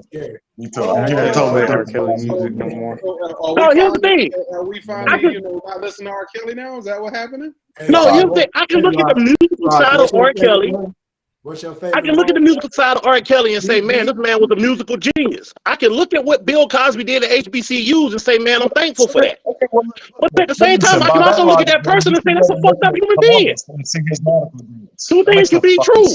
Me too. I can't play R. Kelly music no more. No, here's the thing. Are we finally, not listening to R. Kelly now? Is that what happening? No, here's the thing. I can look at the musical side of R. Kelly. What's your favorite? I can look at the musical side of R. Kelly and say, man, this man was a musical genius. I can look at what Bill Cosby did at HBCUs and say, man, I'm thankful for that. But at the same time, I can also look at that person and say, that's a fucked up human being. Two things can be true.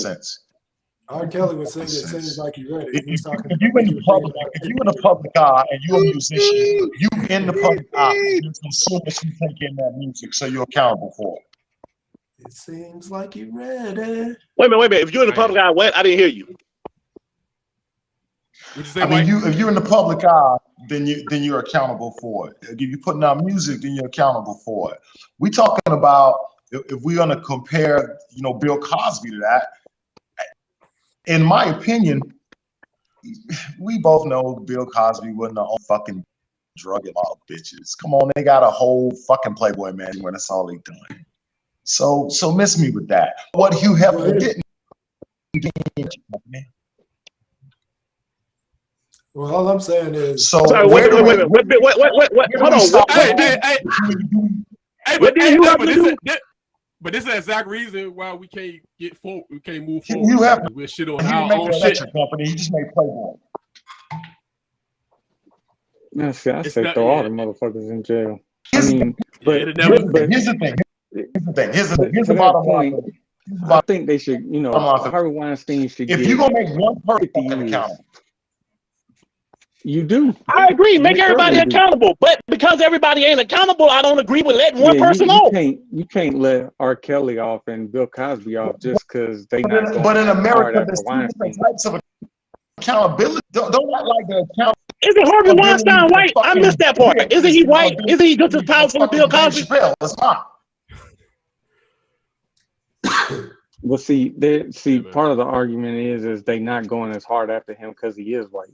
R. Kelly was singing "It Seems Like You Read It." If you in the public eye and you're a musician, you in the public eye, there's consumers who take in that music, so you're accountable for it. It seems like you read it. Wait a minute. If you're in the public eye, what? I didn't hear you. I mean, if you're in the public eye, then you're accountable for it. If you're putting out music, then you're accountable for it. We talking about if we're gonna compare, Bill Cosby to that. In my opinion, we both know Bill Cosby wasn't the only fucking drugging all bitches. Come on, they got a whole fucking Playboy man when that's all they doing. So miss me with that. What Hugh Hefner didn't. Well, all I'm saying is. Wait. Hold on. But this is the exact reason why we can't get forward. We can't move forward. We're shit on our own shit. Company. He just made Playboy. I say throw all the motherfuckers in jail. Here's the thing. Here's the bottom line. I think they should, Harvey Weinstein should. If you're gonna make one person accountable, you do. I agree. Make everybody accountable, but because everybody ain't accountable, I don't agree with letting one person off. You can't let R. Kelly off and Bill Cosby off just because they not. But in America, there's two different types of accountability. Don't act like the account. Isn't Harvey Weinstein white? I missed that part. Isn't he white? Isn't he just as powerful as Bill Cosby? It's not. Well, part of the argument is they not going as hard after him because he is white.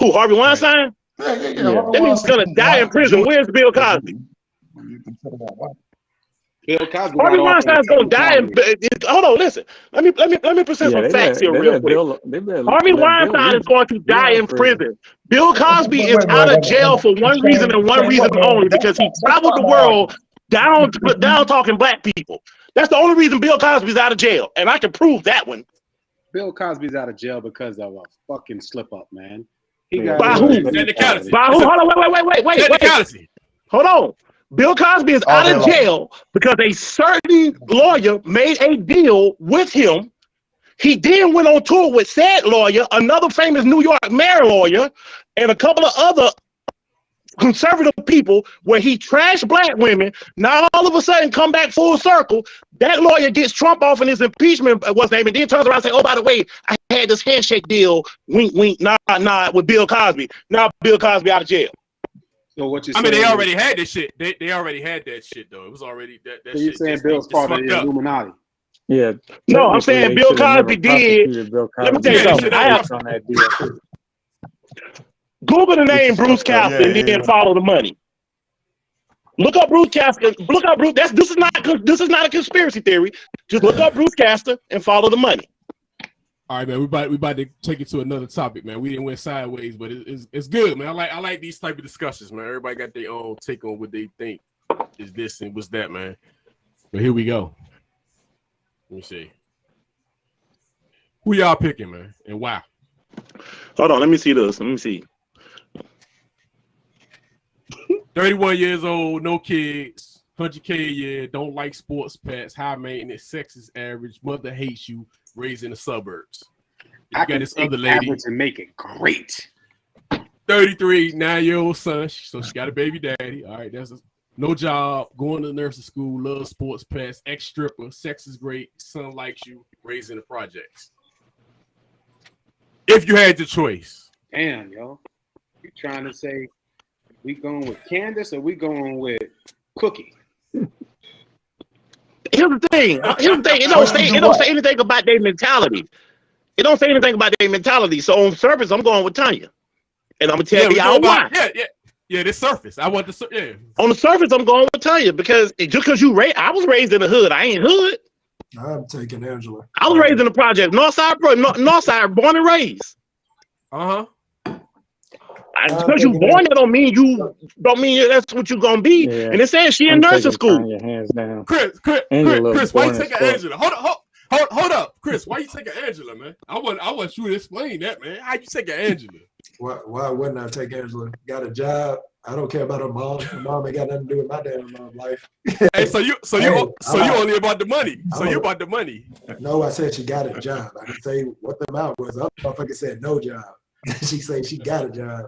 Who, Harvey Weinstein? Yeah. That means he's gonna die in prison. Where's Bill Cosby? Bill Cosby. Harvey Weinstein's gonna die. Hold on, listen. Let me present some facts here real quick. Harvey Weinstein is going to die in prison. Bill Cosby is out of jail for one reason and one reason only, because he traveled the world down talking black people. That's the only reason Bill Cosby's out of jail, and I can prove that one. Bill Cosby's out of jail because of a fucking slip up, man. By who? By who? Hold on, wait. Hold on. Bill Cosby is out of jail because a certain lawyer made a deal with him. He then went on tour with said lawyer, another famous New York mayor lawyer, and a couple of other conservative people, where he trashed black women. Now all of a sudden come back full circle. That lawyer gets Trump off in his impeachment, and then turns around and say, oh, by the way, I had this handshake deal, wink, wink, nah, with Bill Cosby. Now Bill Cosby out of jail. So what you? I mean, they already had this shit. They already had that shit though. It was already that so you're saying Bill's part of the Illuminati? Yeah. No, I'm saying Bill Cosby did. Let me tell you something. Google the name Bruce Castor and then follow the money. Look up Bruce Castor. Look up Bruce. This is not a conspiracy theory. Just look up Bruce Castor and follow the money. All right, man. We about to take it to another topic, man. We didn't went sideways, but it's good, man. I like these type of discussions, man. Everybody got their own take on what they think is this and what's that, man. But here we go. Let me see. Who y'all picking, man, and why? Hold on. Let me see this. Let me see. 31 years old, no kids, 100K a year, don't like sports pets, high maintenance, sexist average, mother hates you, raised in the suburbs. I got this other lady and make it great. 33, 9-year-old son. So she got a baby daddy. All right, that's no job, going to nursing school, love sports, pets, ex-stripper, sex is great, son likes you, raised in the projects. If you had the choice. Damn, yo. You trying to say we going with Candace or we going with Cookie? Here's the thing. It don't say anything about their mentality. It don't say anything about their mentality. So on surface, I'm going with Tanya. And I'm gonna tell y'all why. Yeah, this surface. I want On the surface, I'm going with Tanya because just because I was raised in the hood. I ain't hood. I'm taking Angela. I was raised in the project, Northside, born and raised. Because you born there don't mean that's what you're gonna be. Yeah. And it says she in nursing school. Your hands down. Chris, why you taking Angela? Hold up, Chris. Why you taking Angela, man? I want you to explain that, man. How you taking Angela? Why wouldn't I take Angela? Got a job. I don't care about her mom. Her mom ain't got nothing to do with my damn life. Hey, so you only about the money. You about the money. No, I said she got a job. I didn't say what the amount was. Other motherfucker said no job. She said she got a job.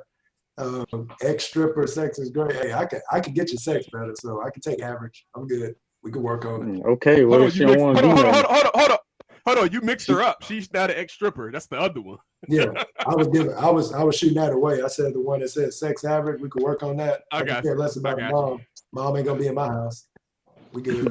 Ex-stripper, sex is great. Hey, I can get your sex better, so I can take average. I'm good. We can work on it. Okay, well, if she don't want to do that. Hold on, you mixed her up. She's not an ex-stripper. That's the other one. Yeah, I was shooting that away. I said the one that said sex average, we could work on that. I got care less about mom. Mom ain't gonna be in my house. We good.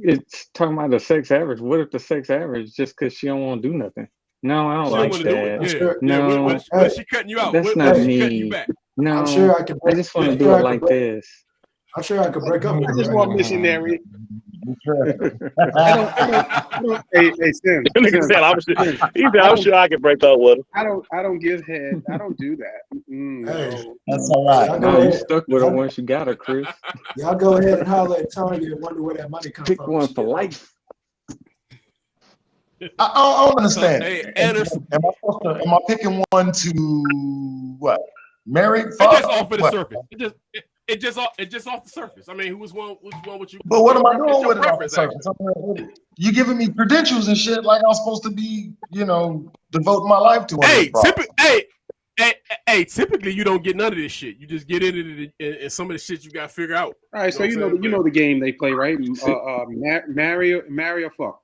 It's talking about the sex average. What if the sex average just because she don't want to do nothing? No, I don't like that. No, when she cutting you out, that's not she me. cutting you back? No, I'm sure I can. I just want to do it like this. I'm sure I could break up. I just want missionary. Hey, Sim. I'm sure I can break up with her. I don't give head. I don't do that. Hey, that's all right. No, you stuck with her once you got her, Chris. Y'all go ahead and holler at Tanya and wonder where that money comes from. Pick one for life. I don't understand. Hey, am I picking one to what? Marry? It just off of the surface. It just off the surface. I mean, which one would you? But what am I doing with it off the surface? You giving me credentials and shit like I'm supposed to be, devoting my life to. Typically you don't get none of this shit. You just get into it, and some of the shit you got to figure out. All right, so you know the game they play, right? Marry or fuck.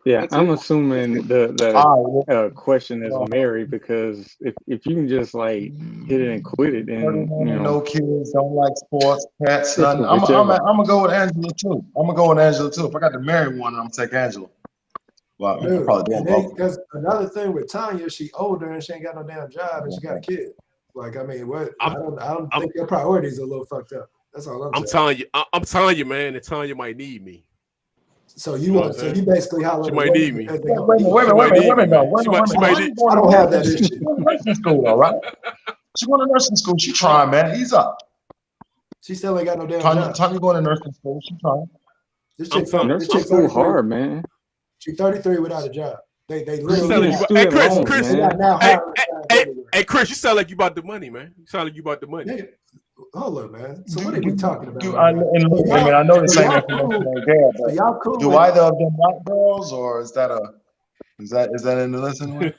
Yeah, I'm assuming the question is Mary because if you can just like hit it and quit it, and no kids, don't like sports, pets, nothing. I'm gonna go with Angela too. If I got to marry one, I'm gonna take Angela. Well, dude, probably doing both. Because another thing with Tanya, she older and she ain't got no damn job and she got a kid. Like, I mean, what? I don't think your priorities are a little fucked up. That's all I'm saying. I'm telling you, man, that Tanya might need me. So you basically holler. She might need me. Wait a minute. I don't have that issue. Nursing school, all right. She going to nursing school. She trying, man. Ease up. She still ain't got no damn job. Tanya going to nursing school. She trying. Nursing school hard, man. She's 33 without a job. They literally. Hey, Chris, you sound like you about the money, man. You sound like you about the money. Yeah. Hold up, man. So what are we talking about? I know this ain't information there, but y'all cool. Do either of them like girls, or is that in the listening?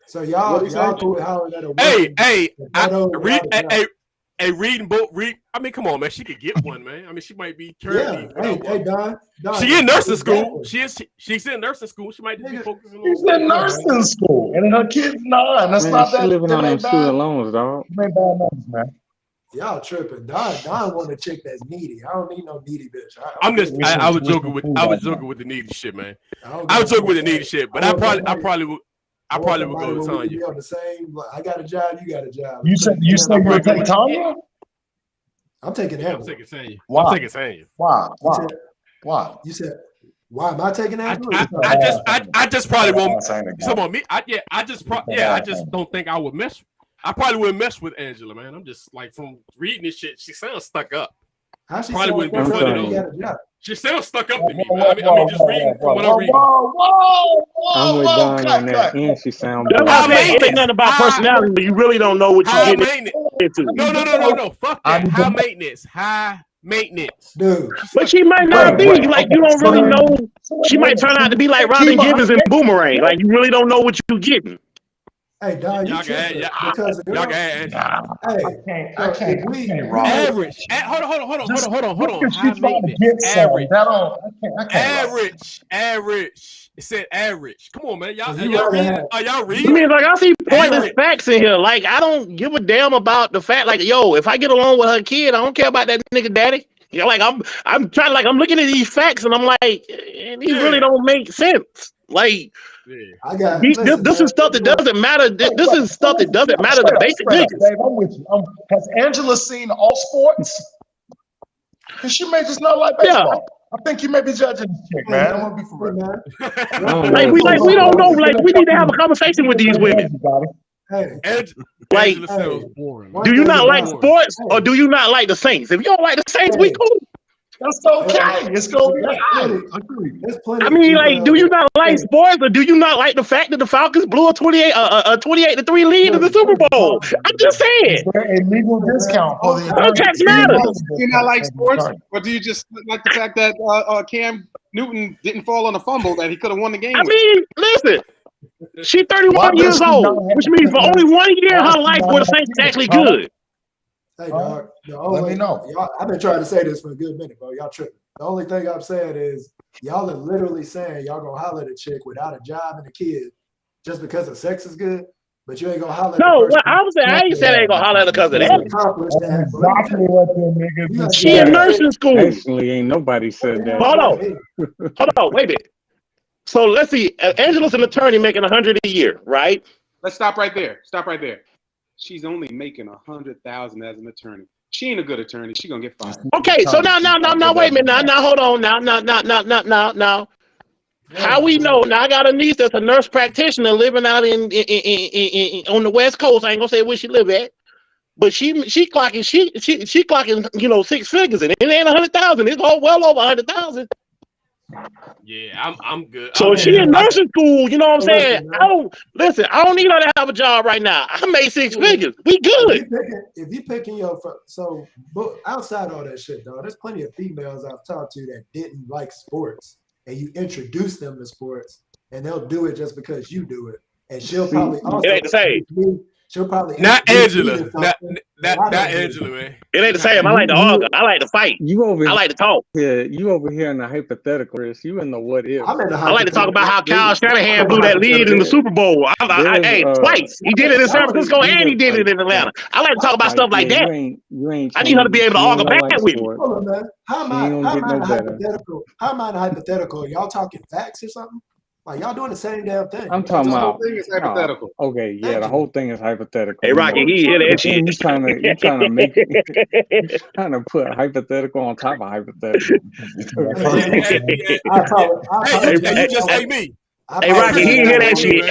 So y'all cool with how that? Reading both. I mean, come on, man. She could get one, man. I mean, she might be currently. Hey, Don. She in nursing school. She's in nursing school. She might just be focusing. She's in nursing school, and her kid's 9. That's not that. She living on them student loans, dog. Ain't bad numbers, man. Y'all tripping. Don want a chick that's needy. I don't need no needy bitch. I was joking with the needy shit, man. I was joking with the needy shit, but I probably would go with Tanya. On the same. I got a job. You got a job. You said you would take Tanya? I'm taking Amber. I'm taking Tanya. Why? I'm taking Tanya. Why? You said why am I taking Amber? I just probably won't. Some on me. I just don't think I would mess. I probably wouldn't mess with Angela, man. I'm just like, from reading this shit, she sounds stuck up. How she probably wouldn't be funny though. She sounds stuck up to me, man. I mean, just reading from what I'm reading. I'm with Don on that, and she sounds. I ain't say nothing about personality, but you really don't know what you're getting into. No. Fuck that. High maintenance. High maintenance. Dude. But she might not be. Like, you don't really know. She might turn out to be like Robin Givens and Boomerang. Like, you really don't know what you're getting. Hey, Don, you tripping because of y'all can add. Hey, I can't average. Hold on. High maintenance. Average. It said average. Come on, man. Y'all reading? Are y'all reading? I mean, like, I see pointless facts in here. Like, I don't give a damn about the fact. Like, yo, if I get along with her kid, I don't care about that nigga daddy. You know, like, I'm trying. Like, I'm looking at these facts, and I'm like, these really don't make sense. Like. This is stuff that doesn't matter. This is stuff that doesn't matter to basic niggas. Dave, I'm with you. Has Angela seen all sports? Because she may just not like baseball. I think you may be judging this chick, man. I want to be for real. Like we don't know. Like we need to have a conversation with these women. Like, do you not like sports or do you not like the Saints? If you don't like the Saints, we cool. That's okay. It's gonna be I mean, like, do you not like sports, or do you not like the fact that the Falcons blew a 28-3 lead in the Super Bowl? I'm just saying. Is there a legal discount for the context matters. Do you not like sports, or do you just like the fact that Cam Newton didn't fall on a fumble that he could have won the game? I mean, listen. She's 31 years old, which means for only 1 year in her life were the Saints actually good. Hey, dog. Let me know. I've been trying to say this for a good minute, bro. Y'all tripping. The only thing I'm saying is y'all are literally saying y'all gonna holler at a chick without a job and a kid just because her sex is good, but you ain't gonna holler at no, well, I ain't saying I ain't gonna holler at her because of that. Exactly what them niggas she in nursing school. Actually, ain't nobody said that. Hold on, wait a minute. So let's see. Angela's an attorney making $100 a year, right? Let's stop right there. She's only making $100,000 as an attorney. She ain't a good attorney. She gonna get fired. Okay, so now, wait a minute. Now, hold on. Now. How we know? Now, I got a niece that's a nurse practitioner living out in on the West Coast. I ain't gonna say where she live at, but she clocking 6 figures, and it ain't 100,000. It's all well over 100,000. Yeah, I'm good. So she in nursing school, you know what I'm saying? I don't need her to have a job right now. I made 6 figures. We good. If you picking but outside all that shit, dog, there's plenty of females I've talked to that didn't like sports, and you introduce them to sports, and they'll do it just because you do it, and she'll probably also. It ain't the same. She'll probably not Angela. Not Angela, man. It ain't the same. I like to argue. I like to fight. I like to talk. Yeah, you over here in the hypothetical, Chris. You in the what if. I like to talk about how Kyle Shanahan blew that lead in the Super Bowl. Twice. He did it in San Francisco and he did it in Atlanta. I like to talk about stuff like that. I need her to be able to argue back with me. Hold on, man. How am I in a hypothetical? Y'all talking facts or something? Like, y'all doing the same damn thing. I'm talking about. The whole thing is hypothetical. Okay, yeah, the whole thing is hypothetical. Hey, Rocky, he hear that shit. You're trying to make it, trying to put hypothetical on top of hypothetical. You just say me. Hey, Rocky, he hear that shit.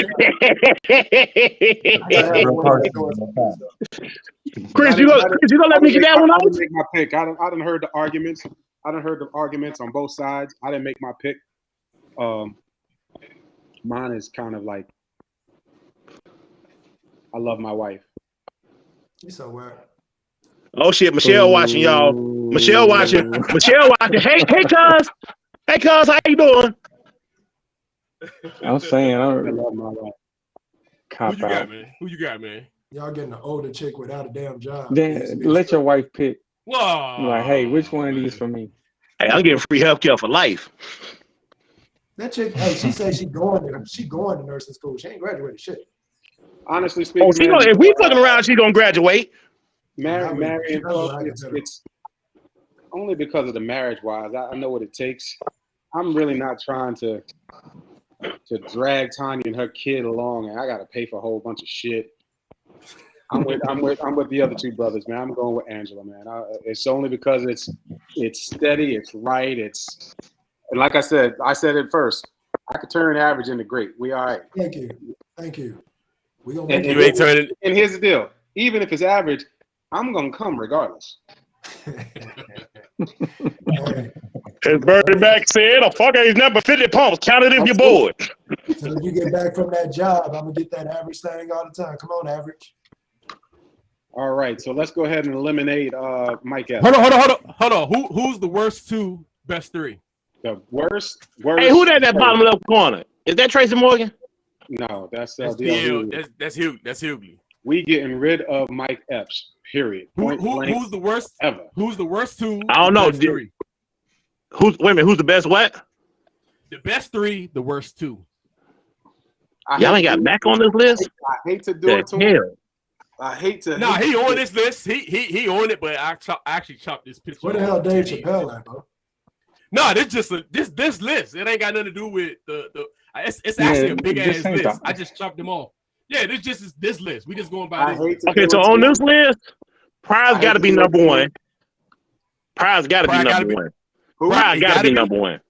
Chris, you gonna let me get that one off? I didn't make my pick. I done heard the arguments. On both sides. I didn't make my pick. Mine is kind of like, I love my wife. You so weird. Oh shit, Michelle watching, y'all. Michelle watching. Hey, cuz. Hey, cuz, how you doing? I'm saying, I love my wife. Who you got, man? Y'all getting an older chick without a damn job. Then let your wife pick. Whoa. Like, hey, which one of these for me? Hey, I'm getting free healthcare for life. That chick, hey, she said she going to nursing school. She ain't graduated shit. Honestly speaking, if we fucking around, she gonna graduate. Marrying, it's only because of the marriage wise. I know what it takes. I'm really not trying to drag Tanya and her kid along, and I gotta pay for a whole bunch of shit. I'm with the other two brothers, man. I'm going with Angela, man. It's only because it's steady, it's right, and like I said it first. I could turn average into great. We all right. Thank you. We gonna and here's the deal. Even if it's average, I'm gonna come regardless. As Bernie Mac said, a fucker is number 50 pumps. Count it if you're bored. So if you get back from that job, I'm gonna get that average thing all the time. Come on, average. All right, so let's go ahead and eliminate Mike Epps. Hold on. Who's the worst two, best three? The worst. Hey, who that bottom left corner? Is that Tracy Morgan? No, that's That's Hughley. We getting rid of Mike Epps. Period. Who's the worst ever? Who's the worst two? I don't know. Three? Wait a minute. Who's the best what? The best three, the worst two. Y'all ain't got Mac on this list. I hate to do it to him. I hate to. Nah, he on this list. He on it, but I actually chopped this picture. Where the hell Dave Chappelle at, bro? No, this just this list. It ain't got nothing to do with the. It's actually a big ass list. I just chopped them off. Yeah, this just is this list. We just going by this. Okay, so on this list, Pryor's got to be number one. Pryor's got to be number one. Pryor got to be number one.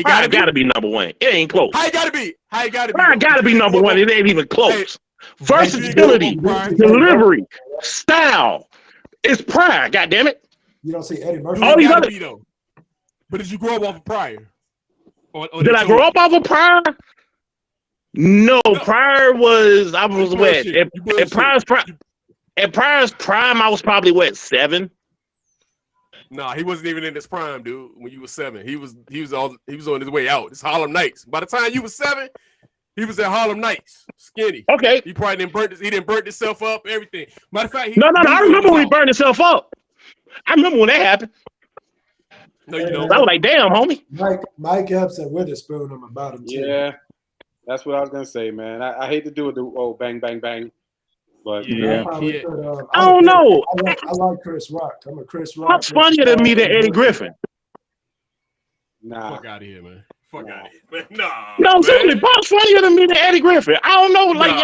Pryor got to be number one. It ain't close. How you got to be? Pryor got to be number one. It ain't even close. Versatility, delivery, style. It's Pryor. God damn it. You don't see Eddie Murphy. All these other. But did you grow up off of Pryor? Did I grow up off of Pryor? No, Pryor was. I was what? At Pryor's prime, I was probably what, 7. Nah, he wasn't even in his prime, dude. When you was 7, he was on his way out. It's Harlem Nights. By the time you was 7, he was at Harlem Nights, skinny. Okay. He probably didn't burn himself up, everything. Matter of fact, no. I remember when he burned himself up. I remember when that happened. No, you don't. I was like, damn, homie. Mike Epps and Witherspoon, I'm about him too. Yeah, that's what I was gonna say, man. I hate to do it. Bang, bang, bang. But yeah. I don't know. I like Chris Rock. I'm a Chris Rock. Pop's funnier than me than Eddie Griffin. Nah. Fuck out of here, man. Fuck out of here, man. Nah. No, seriously, Pop's funnier than me than Eddie Griffin. I don't know, like,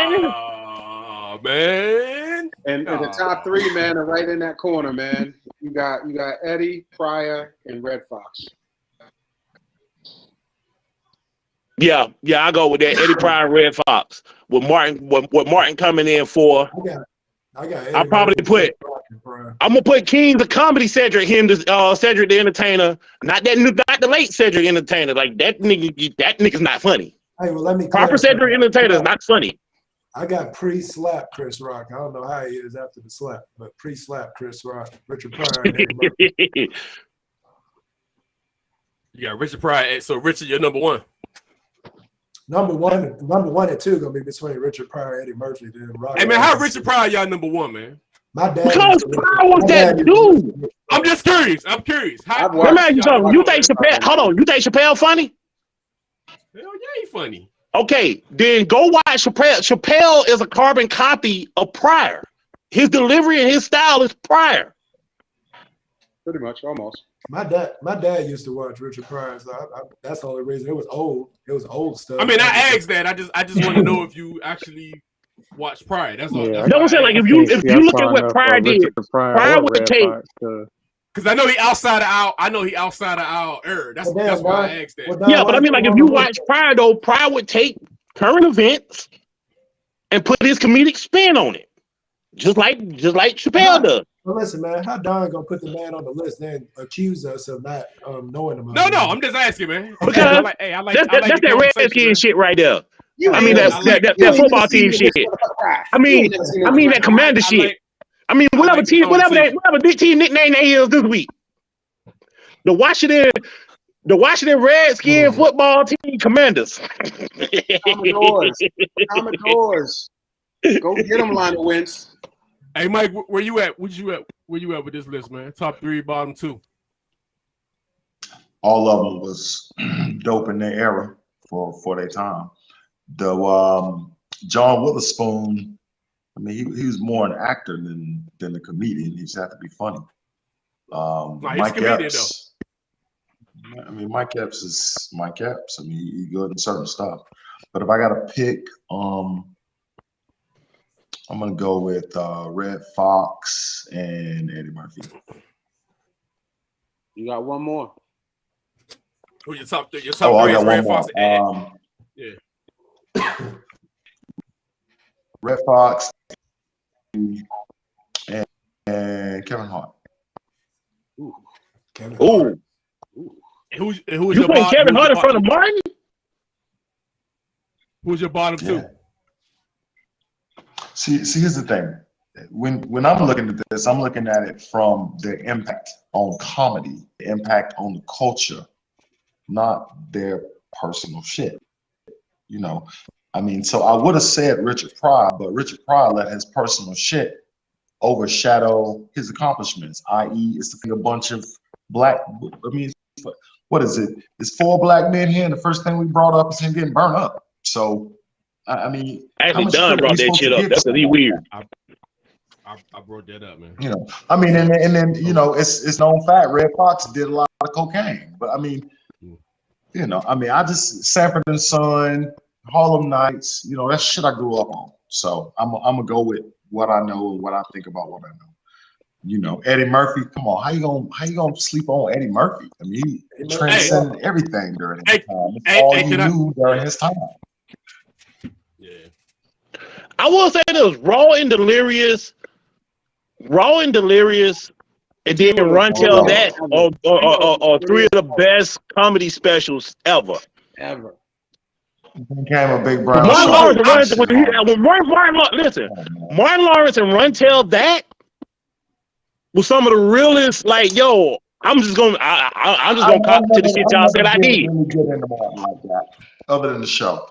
man. And the top 3, man, are right in that corner, man. You got Eddie, Pryor, and Red Fox. Yeah, I go with that. Eddie Pryor and Red Fox. With Martin coming in for. I got I'll probably put. I'm gonna put King the comedy Cedric Cedric the Entertainer, not the late Cedric Entertainer. Like that nigga's not funny. Hey, well, let me. Proper Cedric Entertainer is not funny. I got pre-slap Chris Rock. I don't know how he is after the slap, but pre-slap Chris Rock, Richard Pryor. And you got Richard Pryor. So Richard, you're number one. Number one and 2 gonna be between Richard Pryor, Eddie Murphy, then Rock. Hey man, how Richard Pryor y'all number one, man? My dad. Because Pryor was that dude. I'm just curious. I'm curious. Let me ask you something. You think Chappelle? Hold on. You think Chappelle funny? Hell yeah, he funny. Okay, then go watch Chappelle. Chappelle is a carbon copy of Pryor. His delivery and his style is Pryor. Pretty much, almost. My dad used to watch Richard Pryor, so that's the only reason. It was old stuff. I mean, I asked that. I just want to know if you actually watched Pryor. That's all. Yeah, I'm saying, like, if you look at what Pryor did, Pryor would take. Because I know he outside of our era. That's why I asked that. Yeah, but I mean, like, if you watch Pryor though, Pryor would take current events and put his comedic spin on it, just like Chappelle does. Well, listen, man, how Don gonna put the man on the list then accuse us of not knowing him? No, I'm just asking, man. Because that's that Redskin shit right there. I mean that football team shit. I mean that Commander shit. I mean whatever big team nickname they is this week. The Washington Redskin football team Commanders. Commodores. Go get them, Lionel Wentz. Hey Mike, where you at? Where you at with this list, man? Top 3, bottom 2. All of them was dope in their era for their time. The John Witherspoon, I mean, he was more an actor than a comedian. He just had to be funny. Mike Epps. I mean, Mike Epps is Mike Epps. I mean, he's good in certain stuff. But if I got to pick, I'm gonna go with Red Fox and Eddie Murphy. You got one more. Who your top 3? Your top 3 is Red Fox and yeah. Red Fox and Kevin Hart. Ooh. Kevin Hart. Who's you put Kevin Hart in front of Martin? Who's your bottom 2? See, here's the thing. when I'm looking at this, I'm looking at it from the impact on comedy, the impact on the culture, not their personal shit. You know, I mean, so I would have said Richard Pryor, but Richard Pryor let his personal shit overshadow his accomplishments, i.e., it's a bunch of black, I mean, what is it? It's 4 black men here, and the first thing we brought up is him getting burned up. So, I mean, actually, Don brought that shit up. That's because he weird. I brought that up, man. You know, I mean, and then you know, it's known fact. Red Fox did a lot of cocaine, but I mean, you know, I mean, I just Sanford and Son, Harlem Nights. You know, that's shit I grew up on. So I'm gonna go with what I know and what I think about what I know. You know, Eddie Murphy. Come on, how you gonna sleep on Eddie Murphy? I mean, he transcended everything during his time. It's all you knew during his time. Yeah, I will say this: Raw and Delirious, and then Run Tell That are 3 of the best comedy specials ever. Became a big brown. Martin Lawrence and Run Tell That was some of the realest. Like, yo, I'm just gonna cop to the shit y'all said I did. Really get into Martin like that, other than the show.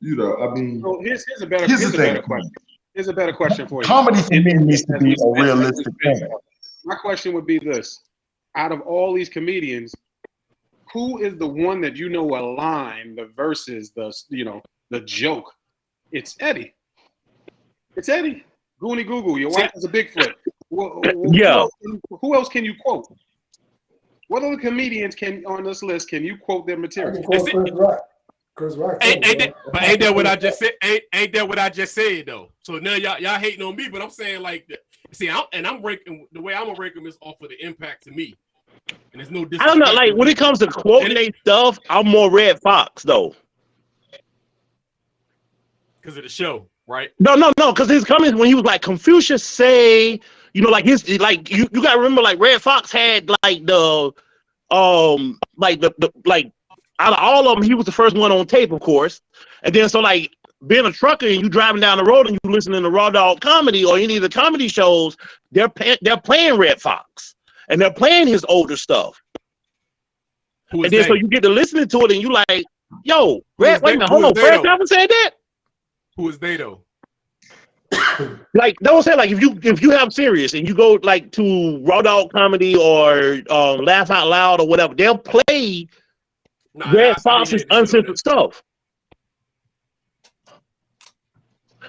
You know, I mean, so here's a better question. Here's a better question for you. Comedy for me needs to be a realistic thing. My question would be this: out of all these comedians, who is the one that you know a line, the verses, the joke? It's Eddie. It's Eddie. Goonie Google. Your wife is a Bigfoot. Yeah. Who else can you quote? What other comedians on this list can you quote their material? Chris Rock. Ain't that what I just said? Ain't that what I just said though? So now y'all hating on me, but I'm saying like, see, I'm ranking the way I'm gonna rank them is off of the impact to me. And there's no I don't know, like when it comes to quoting they stuff, I'm more Red Fox though. Because of the show, right? No, because his comments when he was like Confucius say, you know, like his like you gotta remember like Red Fox had like the out of all of them, he was the first one on tape, of course. And then so like being a trucker and you driving down the road and you listening to Raw Dog Comedy or any of the comedy shows, they're playing Red Fox and they're playing his older stuff. And then so you get to listening to it and you like, yo, wait a minute, hold on, Fred Thompson said that? Who is they though? Like don't say like if you have serious and you go like to Raw Dog Comedy or Laugh Out Loud or whatever, they'll play Red Fox's uncensored stuff.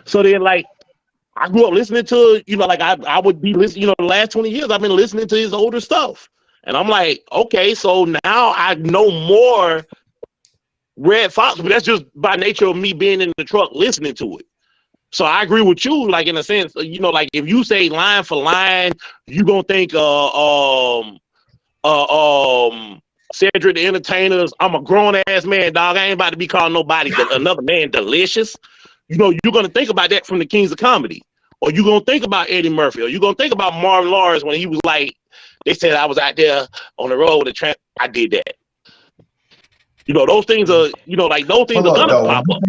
So then, like, I grew up listening to, you know, like I would be listening, you know, the last 20 years I've been listening to his older stuff. And I'm like, okay, so now I know more Red Fox, but that's just by nature of me being in the truck listening to it. So I agree with you, like in a sense, you know, like if you say line for line, you gonna think Cedric the Entertainer's I'm a grown ass man, dog. I ain't about to be calling nobody another man delicious. You know, you're gonna think about that from the Kings of Comedy, or you're gonna think about Eddie Murphy, or you're gonna think about Martin Lawrence when he was like, they said I was out there on the road with a tramp. I did that. You know, those things are, you know, like those things are gonna pop up.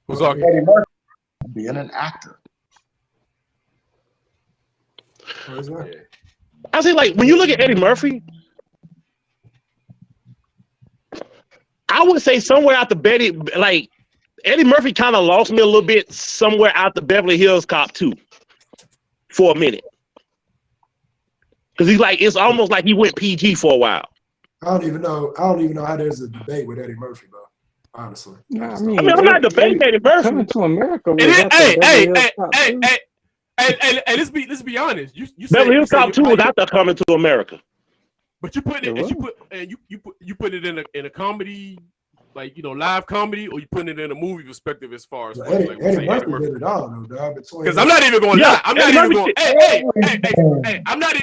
Who's talking? Eddie Murphy being an actor. I say, like, when you look at Eddie Murphy, I would say somewhere out the Betty, like Eddie Murphy kind of lost me a little bit somewhere out the Beverly Hills Cop 2 for a minute. Because he's like, it's almost like he went PG for a while. I don't even know how there's a debate with Eddie Murphy, bro. Honestly. No, I mean, I'm not debating Eddie Murphy. Coming to America. Hey, let's be honest. You Beverly Hills Cop 2 was out there Coming to America. But you put it, you put it in a comedy, like, you know, live comedy, or you put it in a movie perspective as far as Eddie Murphy did it all, though, dog. Because I'm not even going to lie. I'm not even going. Hey, I'm not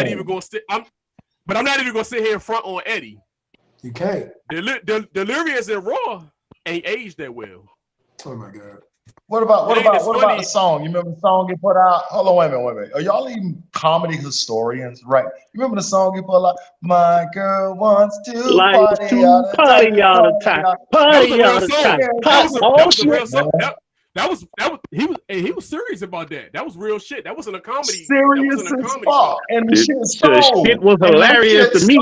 even going to sit. But I'm not even going to sit here in front on Eddie. You can't. Delirious and Raw ain't aged that well. Oh my God. What about the song? You remember the song he put out? Hold on, wait a minute. Are y'all even comedy historians, right? You remember the song he put out? My girl wants to party all the time. Party all the time. He was serious about that. That was real shit. That wasn't a comedy. Serious as fuck. And the shit shit was hilarious to me.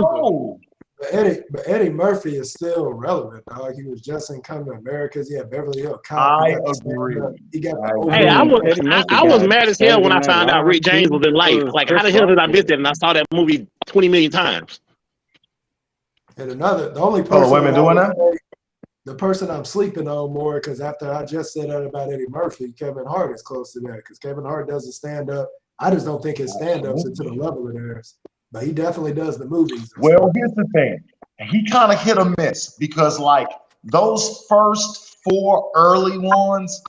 But Eddie Murphy is still relevant, dog. He was just in Coming to Americas. He had Beverly Hills Cop. I agree. He got Hey, I was mad as hell when I found out Rick James was in Life. Like, how the hell did I miss that? And I saw that movie 20 million times. And the only person the person I'm sleeping on more, because after I just said that about Eddie Murphy, Kevin Hart is close to that, because Kevin Hart doesn't stand up. I just don't think his stand-ups are to the level of theirs. But he definitely does the movies. Well, here's the thing. He kind of hit or miss, because like those first 4 early ones,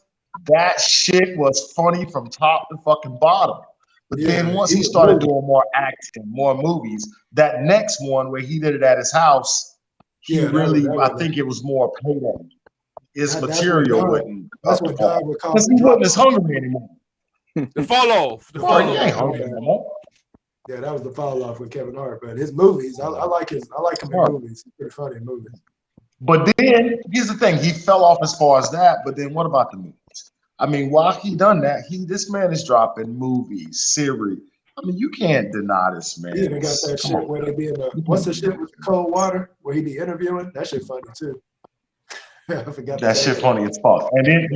that shit was funny from top to fucking bottom. But then once he started doing more acting, more movies, that next one where he did it at his house, I think it was more payday. His material wouldn't. That's what God would call. Because he wasn't as hungry anymore. The fall off. He ain't hungry anymore. Yeah, that was the fall off with Kevin Hart. But his movies, I like him in movies. He's pretty funny in movies. But then here's the thing: he fell off as far as that. But then what about the movies? I mean, while he done that, this man is dropping movies, series. I mean, you can't deny this man. He even got that shit where they be in what's the shit with the cold water where he be interviewing? That shit funny too. I forgot that shit funny as fuck. And then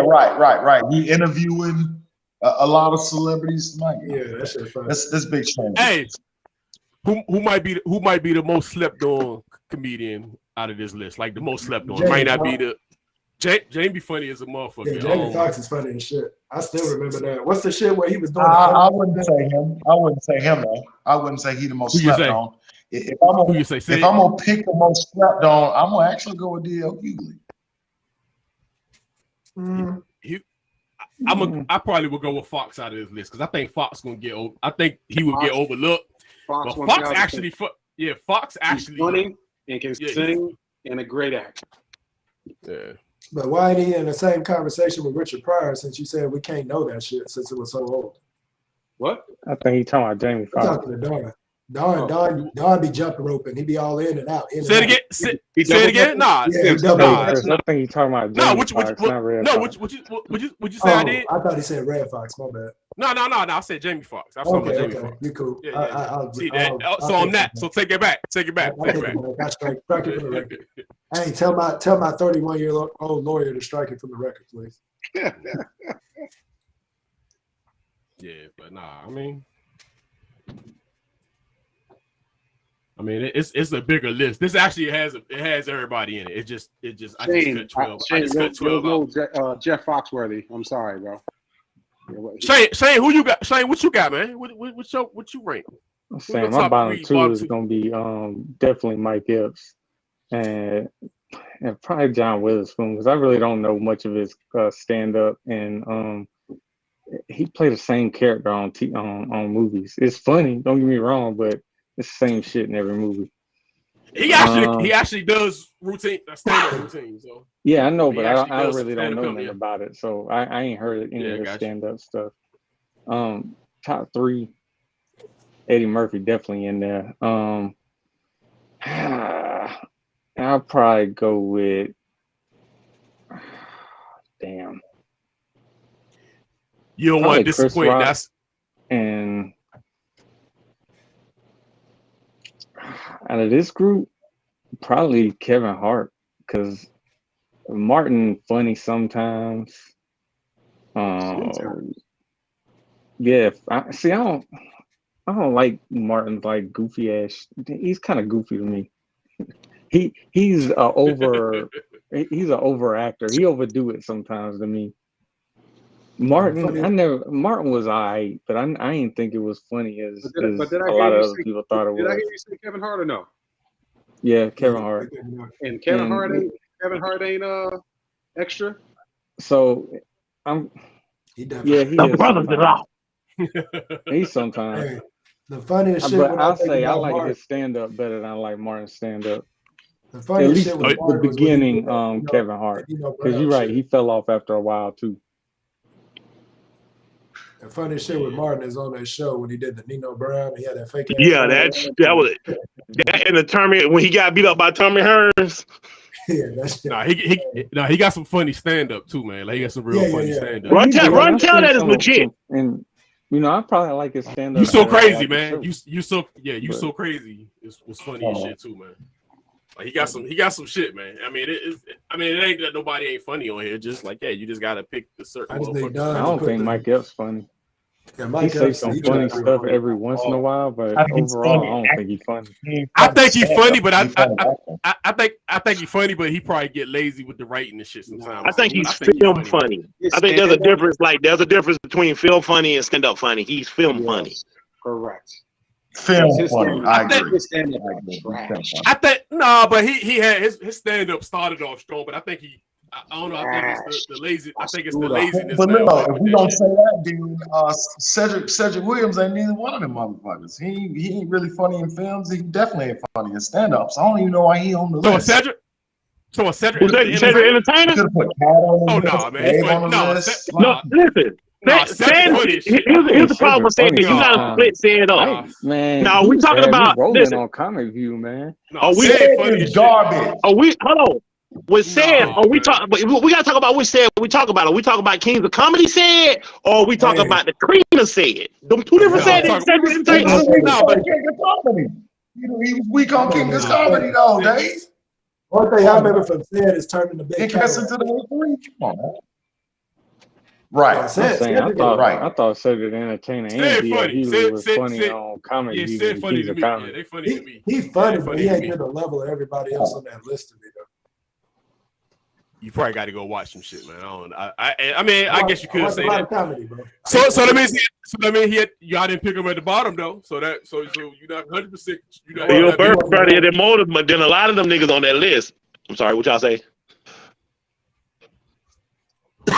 right. He interviewing a lot of celebrities. That shit funny. That's big change. Hey, who might be the most slept on comedian out of this list? Like the most slept on. Jamie Might not Foxx. be the Jamie funny as a motherfucker. Yeah, Jamie Foxx is funny as shit. I still remember that. What's the shit where he was doing? I wouldn't say him. I wouldn't say him though. I wouldn't say he the most slept on. If I'm gonna pick the most slept on, I'm gonna actually go with D.L. Hughley. I probably would go with Fox out of this list because I think Fox gonna get. I think he would get overlooked. But Fox actually, Fox actually funny and can sing and a great actor. Yeah. But why ain't he in the same conversation with Richard Pryor since you said we can't know that shit since it was so old? What? I think he talking about Jamie Foxx. Talking to Don. Don be jumping roping. He be all in and out. Say it again. Say it again. Nah. I think he talking about Jamie Foxx, not Red Fox. Would you say I did? I thought he said Red Fox. My bad. No. I said Jamie Foxx. I was talking about Jamie Foxx. You cool. Yeah. See that? So on that. So take it back. Strike it from the record. Hey, tell my 31-year-old lawyer to strike it from the record, please. Yeah, but nah. I mean, it's a bigger list. This actually has everybody in it. I just cut 12. I just cut 12 out. Jeff Foxworthy. I'm sorry, bro. Shane, who you got? Shane, what you got, man? What you rank? I'm saying my bottom two is gonna be definitely Mike Epps and probably John Witherspoon, because I really don't know much of his stand up, and he played the same character on movies. It's funny, don't get me wrong, but it's the same shit in every movie. He actually does stand-up routine. So yeah, I know, but I really don't know nothing about it, so I ain't heard any of his stand-up stuff. Top 3, Eddie Murphy definitely in there. I'll probably go with damn. You don't want to disappoint. That's and out of this group, probably Kevin Hart, because Martin funny sometimes. Yeah, I don't like Martin's like goofy ass. He's kind of goofy to me. He's an over actor. He overdo it sometimes to me. Martin was alright, but I didn't think it was funny as a lot of other people thought it was. Did I hear you say Kevin Hart or no? Yeah, Kevin Hart. And Kevin Hart ain't extra. So he the brothers is out. He's sometimes. Hey, the funniest shit. But I'll say I like his stand up better than I like Martin's stand up. The At funniest least shit the with Martin was when he beginning, did that, Kevin Hart. Nino Because Brown you're right, shit. he fell off after a while too. The funniest shit with Martin is on that show when he did the Nino Brown. He had that fake ass. Yeah, that was that in the tournament when he got beat up by Tommy Hearns. Yeah, that's he got some funny stand up too, man. Like he got some real funny stand up. Run tell that is legit. And I probably like his stand up. You so crazy, man. You so crazy. It was funny as shit too, man. Like he got some shit, man. I mean, it ain't that nobody ain't funny on here. Just like you just gotta pick the certain. I don't think Mike Epps funny. Yeah, he says some funny stuff every once in a while, but overall, I don't think he's funny. I think he's funny, but I think he's funny, but he probably get lazy with the writing and shit sometimes. I think he's film funny. I think there's a difference. Like there's a difference between film funny and stand up funny. He's film funny. Correct. Film funny. I agree. But he had his stand up started off strong, but I think I don't know. I think it's the lazy. I think it's the laziness. But no, if we don't say that, then Cedric Williams ain't neither one of them motherfuckers. He ain't really funny in films. He definitely ain't funny in stand-ups. I don't even know why he on the list. Cedric Entertainer? Could have put Cat on the list. No, man. Listen. Here's the problem with saying that. You gotta split stand up. Man, now we talking about rolling on Comic View, man. Are we garbage? Are we hold on? With said, are we talking? We gotta talk about which said we talk about. Are we talking about Kings of Comedy said, or are we talking about the Creamer said? Them two different said. No, but King of Comedy. He was weak on King of Comedy though, Dave. One thing I remember from said is turning the big camera. Into the three. Come on, man. Right. I thought Cedric the Entertainer and D.L. was funny on Comedy View. Said funny to me. Yeah, they funny to me. He's funny, but he ain't to the level of everybody else on that list to me though. You probably got to go watch some shit, man. I mean, I guess you could say that. Comedy, bro. So that means y'all didn't pick him at the bottom though. So you're not 100%. Bill Burr better than more than a lot of them niggas on that list. I'm sorry, what y'all say?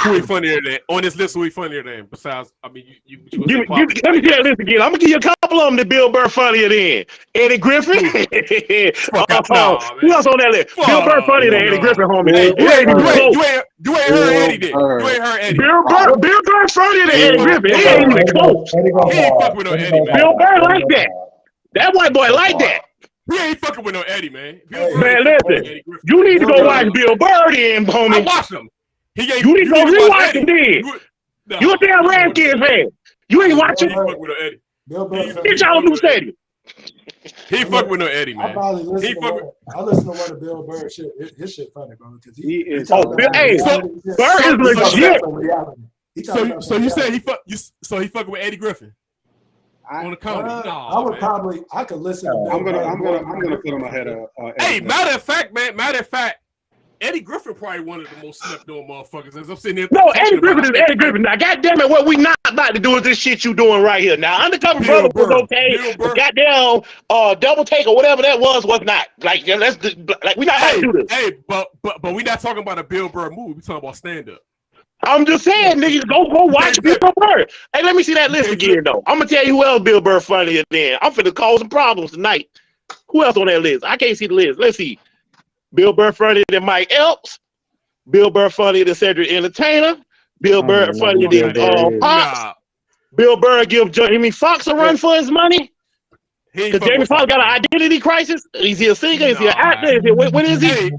Who ain't funnier than on this list? Who ain't funnier than? Besides, I mean, let me see that list again. I'm gonna give you a couple of them that Bill Burr funnier than Eddie Griffin. Who else on that list? Bill Burr funnier than Eddie Griffin, homie. You ain't heard Eddie then. You ain't heard Eddie. Bill Burr funnier than Eddie Griffin. He ain't even close. He ain't fucking with no Eddie, man. Bill Burr like that. That white boy like that. He ain't fucking with no Eddie, man. Man, listen. You need to go watch Bill Burr then, homie. I watched him. You need to go rewatch it then. You a damn Ramkids fan. You ain't watching. He fuck with no Eddie. Get y'all new stadium. He fuck with no Eddie, man. I listen to one of Bill Burr shit. His shit funny, bro. Because he is. Burr is legit. So you said he fucking with Eddie Griffin on the comedy. I could listen. To I'm gonna put him ahead of. Hey, matter of fact. Eddie Griffin probably one of the most slept on motherfuckers. As I'm sitting here. No, Eddie Griffin is Eddie Griffin. Now, goddamn it, what we not about to do is this shit you doing right here. Now, Undercover Brother was okay, but goddamn, Double Take or whatever that was not. Like, we not about to do this. Hey, but we not talking about a Bill Burr movie. We talking about stand up. I'm just saying, niggas, go watch Bill Burr. Hey, let me see that list again, though. I'm gonna tell you who else Bill Burr funnier than. I'm finna cause some problems tonight. Who else on that list? I can't see the list. Let's see. Bill Burr funnier than Mike Epps. Bill Burr funnier than Cedric Entertainer. Bill Burr funnier than Fox. Bill Burr give Jamie Foxx a run for his money. Because Jamie Foxx got an identity crisis. Is he a singer? Is he an actor? What is he?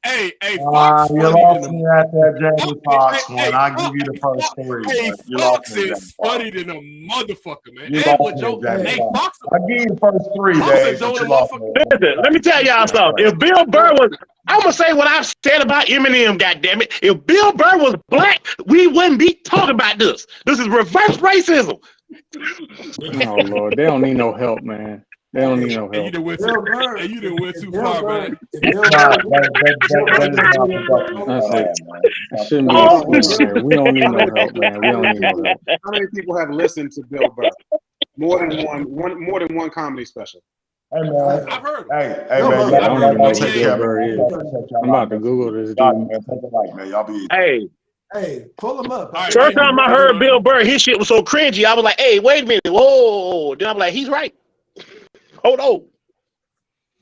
Hey, Fox. You lost me at that Jamie Foxx one. I'll give you the first three. Hey, Fox is funnier than a motherfucker, man. I'll give you the first three, Dave. Listen, let me tell y'all something. If Bill Burr was, I'm going to say what I've said about Eminem, goddammit. If Bill Burr was black, we wouldn't be talking about this. This is reverse racism. Oh, Lord. They don't need no help, man. They don't need no help. You done went too far, man. We don't need no help, man. We don't need no help. How many people have listened to Bill Burr? More than one comedy special. Hey, man. I've heard. Hey, I don't even know what Bill Burr is. I'm about to Google this dude. Hey, pull him up. First time I heard Bill Burr, his shit was so cringy. I was like, hey, wait a minute. Whoa. Then I'm like, he's right. Hold on.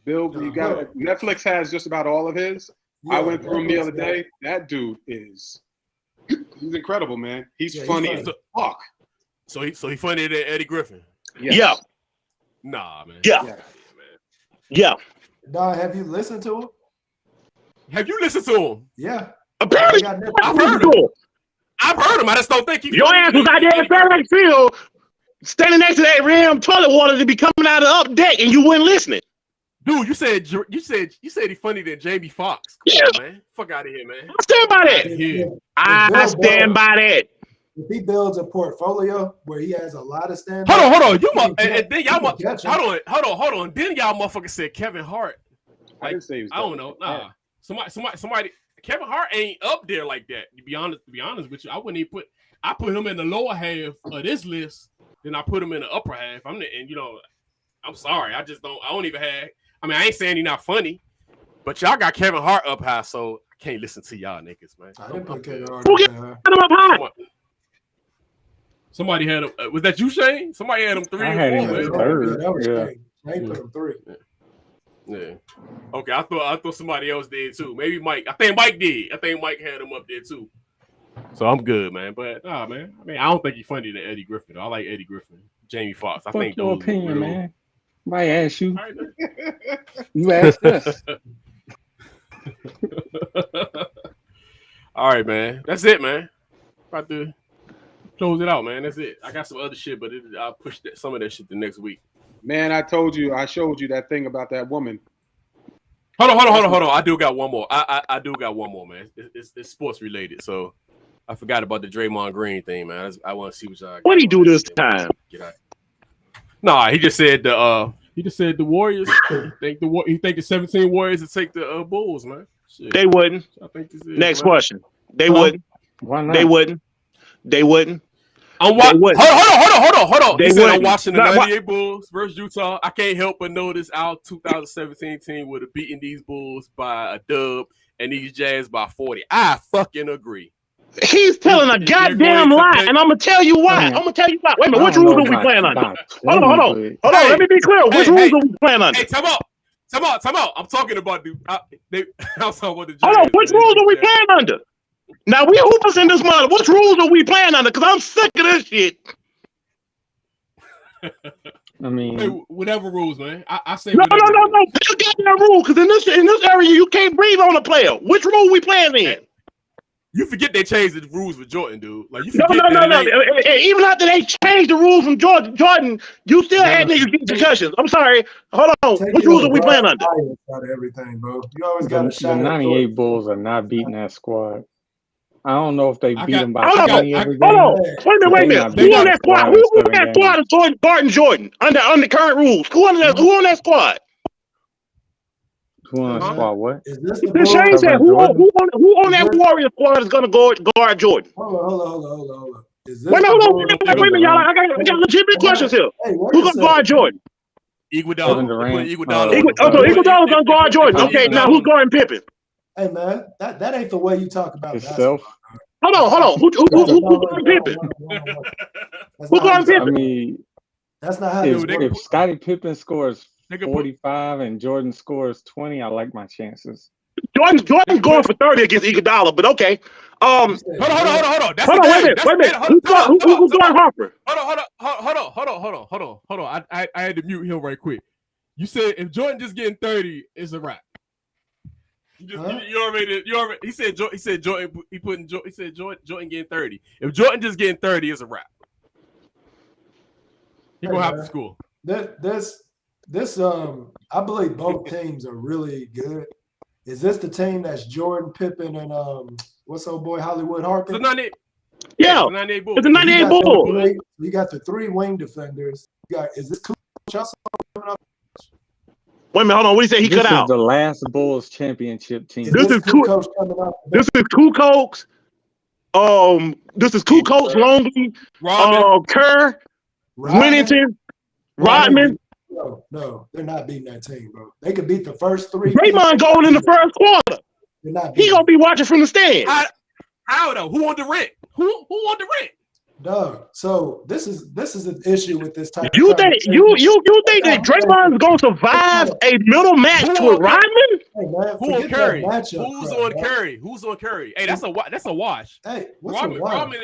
Bill, you got Netflix has just about all of his. Yeah, I went through him the other day. That dude is he's incredible, man. He's funny as fuck. So he funnier than Eddie Griffin. Yes. Yeah. Nah, man. Yeah. Nah, have you listened to him? Have you listened to him? Yeah. Apparently, I've heard him. I just don't think he. Your ass was out there in Fairbanks Field, standing next to that ram toilet water to be coming out of the up deck, and you weren't listening. Dude, you said he funny than Jamie Foxx. Come on, man. Fuck out of here, man. I stand by that. I stand by that. If he builds a portfolio where he has a lot of stand, hold on. Then y'all hold on. Then y'all motherfuckers said Kevin Hart. Like, I didn't say he was. I don't know. Nah. Somebody. Kevin Hart ain't up there like that. To be honest with you, I wouldn't even I put him in the lower half of this list. Then I put him in the upper half. I'm sorry. I don't even have. I mean, I ain't saying he's not funny, but y'all got Kevin Hart up high, so I can't listen to y'all niggas, man. I didn't put Kevin Hart up high. Somebody had him. Was that you, Shane? Somebody had him 3 or 4. Man. Third. That was Shane. Shane put him 3. Yeah. Okay, I thought somebody else did too. Maybe Mike. I think Mike did. I think Mike had him up there too. So I'm good, man. But nah, man. I mean, I don't think he's funnier than Eddie Griffin. I like Eddie Griffin, Jamie Foxx. I think your those opinion, man. Might ask you. Right, you asked us. All right, man. That's it, man. About to close it out, man. That's it. I got some other shit, but I'll push some of that shit to next week. Man, I showed you that thing about that woman. Hold on. I do got one more. I do got one more, man. It's sports related, so I forgot about the Draymond Green thing, man. I want to see what y'all. What did he do this time? Nah, he just said the Warriors. He think the 17 Warriors would take the Bulls, man. Shit. They wouldn't. I think this is, Next man. question. They wouldn't. Why not? They wouldn't. Hold on. They said I'm watching the 98 Bulls versus Utah. I can't help but notice our 2017 team would have beaten these Bulls by a dub and these Jazz by 40. I fucking agree. He's telling a goddamn lie, and I'm gonna tell you why. Wait a minute, which rules are we playing under? Hold on. Let me be clear. Which rules are we playing under? Hey, time out. I'm talking about the Jazz. Hold on, which rules are we playing under? Now we hoopers in this mother. What rules are we playing under? Because I'm sick of this shit. I mean, hey, whatever rules, man. I say no. Pick a goddamn rule, because in this area you can't breathe on a player. Which rule we playing in? You forget they changed the rules with Jordan, dude. Like you no. Even after they changed the rules from Jordan, you still had niggas getting concussions. I'm sorry. Hold on. Which rules are we playing under? Everything, bro. You always got to shot. The 98 Bulls are not beating that squad. I don't know if they beat them by 20 every game. Hold on. Wait a minute. Who on that squad? Who on that squad is guarding Jordan under current rules? Who on that squad? Who on that squad? What? Shane said, who on that Warrior squad is going to guard Jordan? Hold on. Wait a minute, y'all. I got legitimate questions here. Who's going to guard Jordan? Iguodala. Iguodala's going to guard Jordan. Okay, now who's guarding Pippen? Hey man, that ain't the way you talk about yourself. Hold on. Who's guarding Pippen? Who's guarding Pippen? I mean, that's not how if Scottie Pippen scores 45 and Jordan scores 20, I like my chances. Jordan's going for 30 against Iguodala, but okay. Hold on. Wait a minute. Who's guarding Harper? Hold on. I had to mute him right quick. You said if Jordan just getting 30, it's a wrap. You already. He said Jordan getting 30. If Jordan just getting 30, it's a wrap. He gonna have to score. This I believe both teams are really good. Is this the team that's Jordan, Pippen, and what's old boy Hollywood Harper? It's the 98. Yeah, it's the 98 Bulls. It's the 98 Bulls. You got the 3 wing defenders. Is this Coach coming up? Wait a minute, hold on. What did he say? He cut out. This is the last Bulls championship team. This is Kukoc. This is Kukoc, Longley, Kerr, Winnington, Rodman. No, they're not beating that team, bro. They could beat the first 3. Draymond going in the first quarter. He gonna be watching from the stand. How though? Who on the rent? Who on the rent? Doug, so this is an issue with this type of You think that Draymond's gonna survive a middle match with Rodman? Hey man, Who on forget Curry? that matchup Who's crap, on bro. Curry? Who's on Curry? Hey, that's a wash. Hey, what's a wash? Rodman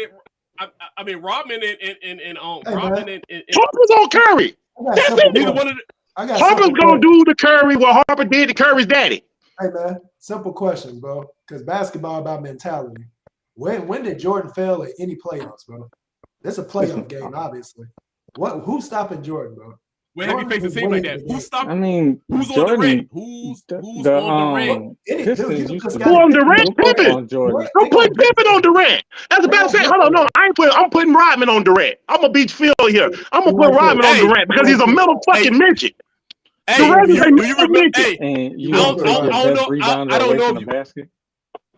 and Rodman and Harper's on Curry. That's it. neither one of Harper's gonna do the Curry what Harper did to Curry's daddy. Hey man, simple questions, bro. Because basketball about mentality. When did Jordan fail at any playoffs, bro? This is a playoff game, obviously. Who's stopping Jordan, bro? Where have you faced a team like that? Who's stopping? I mean, Who's on Jordan, the red? Who's on the red? Pistons used to Who on Durant? Pippen. on Jordan. I'm putting Pippen on Durant. That's about to say. Hold on, no, I'm putting Rodman on Durant. I'm gonna be Phil here. I'm gonna put Rodman on Durant because he's a middle fucking midget. Hey, Durant is a do you middle remember? midget. Hey, And you don't take your best rebounder I don't away know from if the basket.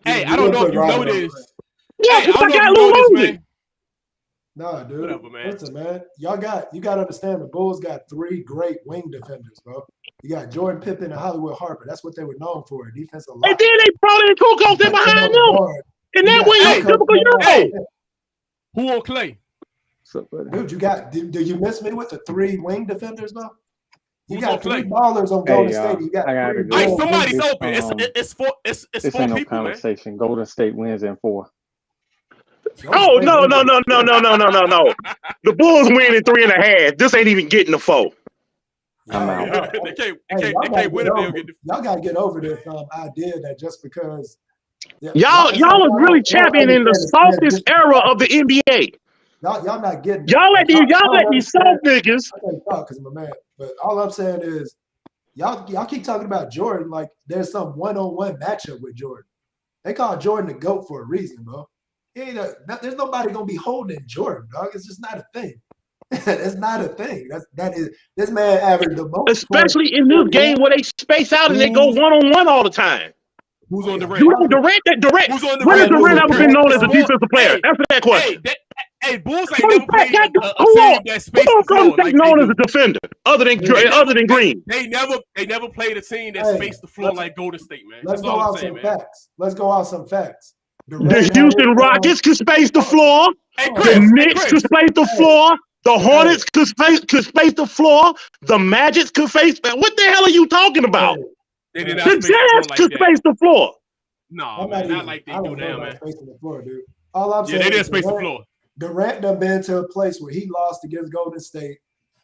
Hey, I don't know if you know this. Yeah, Hey, I don't I got know if you know Lou this, Longley. man. Nah, dude. Whatever, man. Listen, man. You got to understand the Bulls got 3 great wing defenders, bro. You got Jordan Pippen and Hollywood Harper. That's what they were known for, defensive line. And then they probably Kukoc in behind them. And that way, Hey, typical Euro. Who on Clay? Dude, you got. Do you miss me with the 3 wing defenders, bro? You Who's got on 3 Clay? ballers on Golden State. You got I gotta 3 go. Hey, Bulls somebody's wingers. open. It's 4 This people, ain't no man. conversation. Golden State wins in 4. Oh no. The Bulls win in 3.5. This ain't even getting the 4. I'm out. They can't Hey, win if they don't get the. y'all gotta get over this idea that just because Y'all are really championing the softest era of the NBA. Y'all not getting it. Y'all let these soft niggas. I can't talk because I'm a man. But all I'm saying is y'all keep talking about Jordan like there's some one-on-one matchup with Jordan. They call Jordan the GOAT for a reason, bro. There's nobody gonna be holding Jordan, dog. It's just not a thing. It's not a thing. This man averaged the most. Especially in this game where they space out and they go one-on-one all the time. Who's on Durant? You know Durant. Who's on When has Durant? Durant ever been known as a defensive player? Answer that question. Hey, Bulls ain't never played a team that space the floor like known as a defender other than Green. They never played a team that spaced the floor like Golden State, man. Let's That's go all I'm out saying, some man. facts. Let's go out some facts. The Houston Rockets could space the floor. The Knicks could space the floor. The Hornets could space the floor. The Magic could space. What the hell are you talking about? They did not The space the floor Jazz like could that. space the floor. No, man, not like they do now, man. Spacing the floor, dude. All I'm saying Yeah, they didn't is space the floor. Durant done been to a place where he lost against Golden State,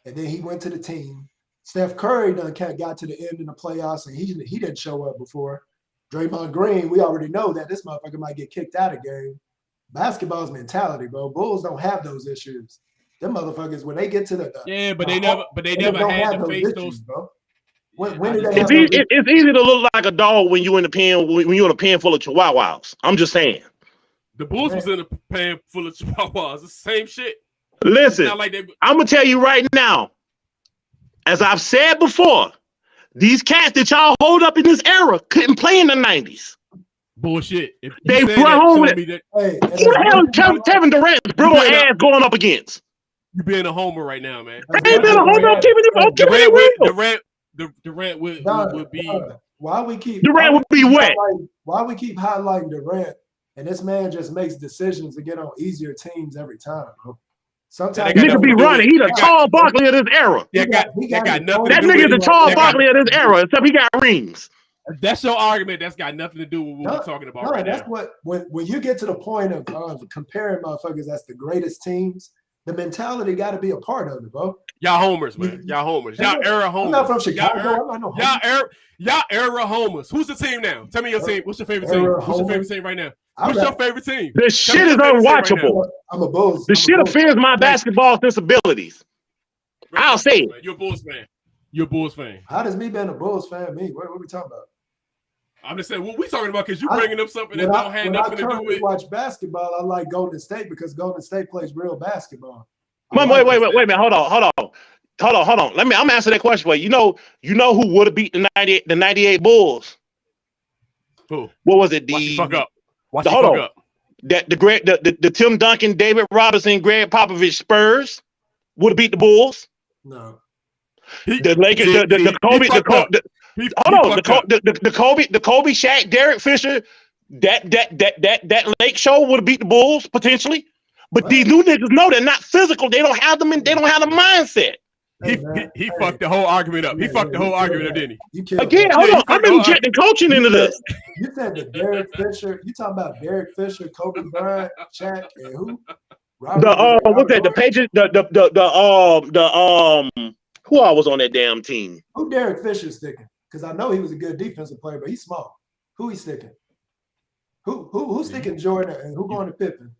and then he went to the team. Steph Curry done got to the end in the playoffs, and he didn't show up before. Draymond Green, we already know that this motherfucker might get kicked out of game. Basketball's mentality, bro. Bulls don't have those issues. Them motherfuckers, when they get to the but they never had to face those. Bro. When did they have those issues? It's easy to look like a dog when you're in the pen when you're in a pen full of chihuahuas. I'm just saying. The Bulls was in a pan full of chihuahuas. It's the same shit. Listen, like I'm gonna tell you right now, as I've said before, these cats that y'all hold up in this era couldn't play in the 90s. Bullshit. They brought home with it. Who the hell is Kevin Durant's brittle ass going up against? You being a homer right now, man. I ain't been a homer. I'm keeping it real. Durant would be. Why we keep Durant would be wet? Why we keep highlighting Durant? And this man just makes decisions to get on easier teams every time, bro. Sometimes nigga be running. He the Charles Barkley of this era. That got nothing. That nigga is the Charles Barkley of this era, except he got rings. That's your argument. That's got nothing to do with what we're talking about right that's now. what when you get to the point of comparing motherfuckers as the greatest teams, the mentality got to be a part of it, bro. Y'all homers, man. Y'all homers. Y'all era homers. I'm not from Chicago. I'm not no homer. Y'all era homers. Who's the team now? Tell me your team. What's your favorite team? What's your favorite team right now? What's your favorite team? The shit is unwatchable. I'm a Bulls. The shit offends my basketball sensibilities. I'll say it. You're a Bulls fan. You're a Bulls fan. How does me being a Bulls fan mean? What are we talking about? I'm just saying what we talking about because you bringing up something that don't have nothing to do with. Watch basketball. I like Golden State because Golden State plays real basketball. Wait a minute. Hold on. I'm answering that question for you. You know who would have beat the 98 Bulls? Who? What was it? Watch you fuck up. Hold on. The Tim Duncan, David Robinson, Greg Popovich Spurs would have beat the Bulls. No. The Lakers, the Kobe, Shaq, Derek Fisher, that Lake show would have beat the Bulls potentially. But these new niggas know they're not physical. They don't have them in. They don't have the mindset. He fucked the whole argument up. He fucked the whole argument up, didn't he? Again, hold on. I've been injecting coaching into this. You said the Derek Fisher. You talking about Derek Fisher, Kobe Bryant, Shaq, and who? What's that? The Patriots. Who all was on that damn team? Who Derek Fisher sticking? Because I know he was a good defensive player, but he's small. Who he sticking? Who's sticking Jordan and who going to Pippen?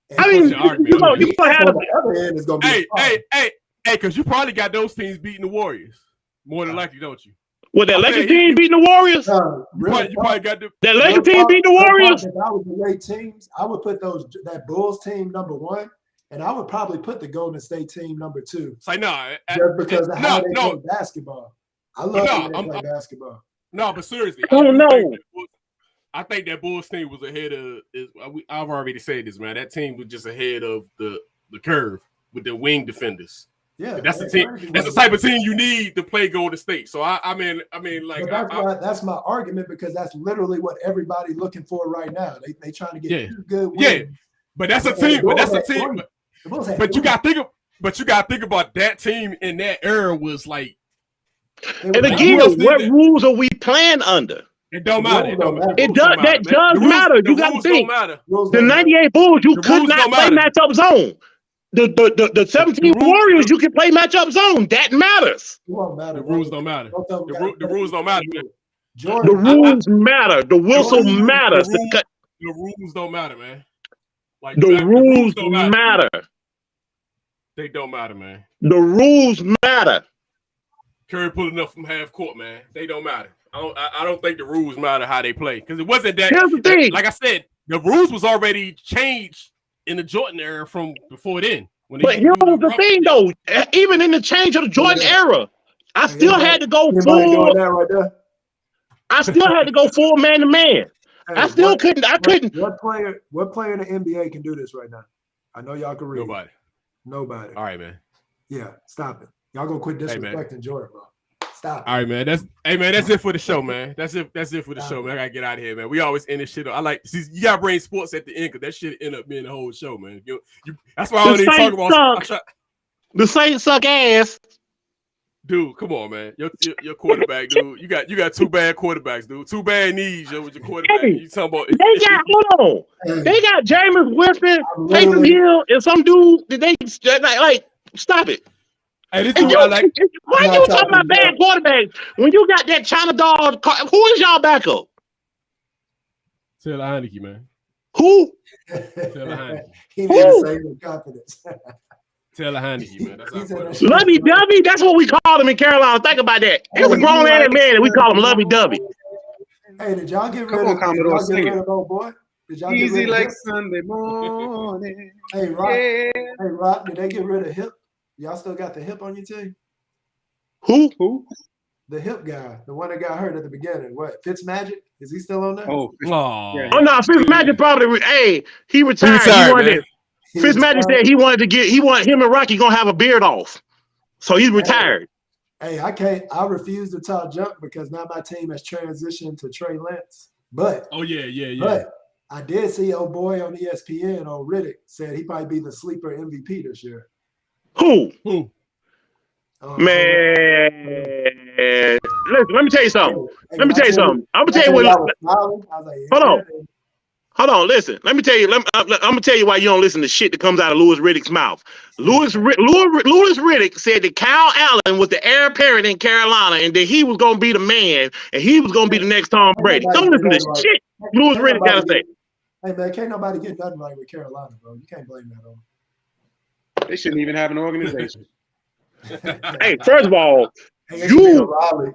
And I mean, you gonna have the other end is gonna be hey, because you probably got those teams beating the Warriors more than likely, don't you? Well, that Lakers team beating the Warriors. Really? You probably got that Lakers team beating the Warriors. If I was the late teams, I would put that Bulls team number 1, and I would probably put the Golden State team number 2. Say no, just because of how they play basketball. I love how they play basketball. No, but seriously, I don't know. I think that Bulls team was ahead of. I've already said this, man. That team was just ahead of the curve with the wing defenders. Yeah, that's the team. That's the type of team you need to play Golden State. So I mean, like that's my argument, because that's literally what everybody's looking for right now. They trying to get 2 good wins. Yeah, but that's a team. But that's a team. But you got to think about that team in that era was like. And again, what rules are we playing under? It don't matter. That does matter. You got to think. The 98 Bulls, you could not play matchup zone. The 17 Warriors, you can play matchup zone. That matters. The rules don't matter. The rules don't matter. The rules matter. The whistle matters. The rules don't matter, man. Like the rules matter. They don't matter, man. The rules matter. Curry pulling up from half court, man. They don't matter. I don't think the rules matter how they play, because it wasn't that. Here's the thing. Like I said, the rules was already changed in the Jordan era from before then. But here's the thing, though. Even in the change of the Jordan era, I still had to go full. I still had to go full man to man. I still couldn't. I couldn't. What player in the NBA can do this right now? I know y'all can read. Nobody. All right, man. Yeah, stop it. Y'all gonna quit disrespecting Jordan, bro. Stop. All right, man. That's it for the show, man. That's it for the show, man. I gotta get out of here, man. We always end this shit up. You gotta bring sports at the end, because that shit end up being the whole show, man. That's why I don't even talk about. The Saints suck ass. Dude, come on, man. Your quarterback, dude. You got 2 bad quarterbacks, dude. 2 bad knees, with your quarterback. Hey, you talking about? Hold on. They got Jameis Winston, Taysom Hill, and some dude that they like. Stop it. Hey, this dude, why you talking about bad quarterbacks when you got that China dog? Who is y'all backup? Taylor Heineke, man. Who? Taylor Heineke. He didn't say with confidence. Taylor Heineke, man. That's Lovey Dovey. That's what we call him in Carolina. Think about that. It's a grown ass man, and we call him Lovey Dovey. Hey, did y'all get rid of old boy? Did y'all Easy like Sunday morning. Hey, Rock. Did they get rid of Hip? Y'all still got the Hip on your team? Who? The Hip guy, the one that got hurt at the beginning. What? Fitzmagic? Is he still on there? Oh no, Fitzmagic probably. Hey, he retired. Fitzmagic said he wanted him and Rocky gonna have a beard off, so he's retired. Hey, I refuse to talk junk because now my team has transitioned to Trey Lance. But But I did see old boy on ESPN, old Riddick, said he probably be the sleeper MVP this year. Who? Man, listen, let me tell you something. I'm gonna tell you what. Hold on. Listen. Let me tell you. I'm gonna tell you why you don't listen to shit that comes out of Louis Riddick's mouth. Louis Riddick said that Kyle Allen was the heir apparent in Carolina, and that he was gonna be the man, and he was gonna be the next Tom Brady. Don't listen to shit Louis Riddick gotta say. Hey man, can't nobody get nothing right with Carolina, bro. You can't blame that on them. They shouldn't even have an organization. Hey, first of all, y'all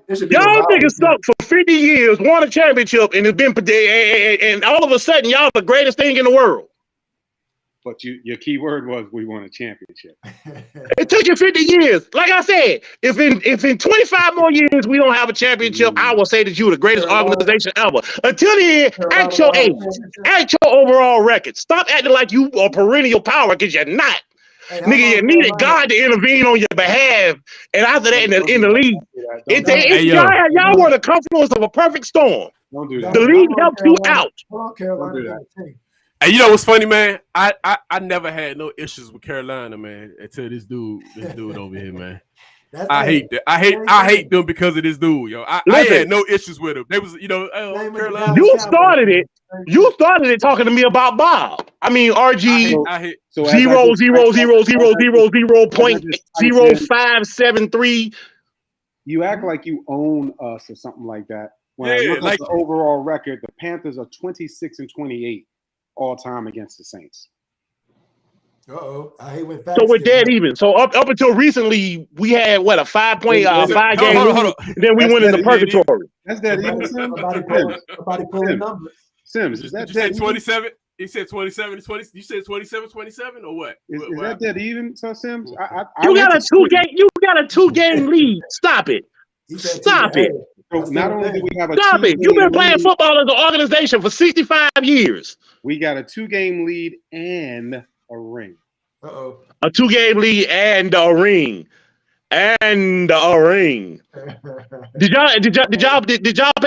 niggas suck for 50 years, won a championship, and it's been and all of a sudden y'all the greatest thing in the world. But your key word was we won a championship. It took you 50 years. Like I said, if in 25 more years we don't have a championship, I will say that you're the greatest organization ever. Until then, act your age, act your overall record. Stop acting like you are perennial power, because you're not. Hey, nigga, you needed God to intervene on your behalf, and after that, in the league, y'all were the confluence of a perfect storm. Don't do that. The league helped you out. Carolina got a team. Hey, you know what's funny, man? I never had no issues with Carolina, man, until this dude over here, man. I hate that. I hate them because of this dude, yo. I had no issues with him. They was, Carolina. You started it. You started it talking to me about Bob. I mean, RG I hate 0.0573. You act like you own us or something like that. When I look at the overall record, the Panthers are 26-28 all time against the Saints. I hate when so we're dead even. So up until recently, we had what a 5 game lead. Then we went into purgatory. That's dead even. Somebody pulling numbers. Sims, is that you said 27? He said 27 20. You said 27-27 or what? Is that dead even, so Sims? You got a 2 game lead. Stop it. Stop it. So not only do we have a Stop it. You've been playing football as an organization for 65 years. We got a 2-game lead and a ring. A 2 game lead and a ring. And a ring. Did y'all pay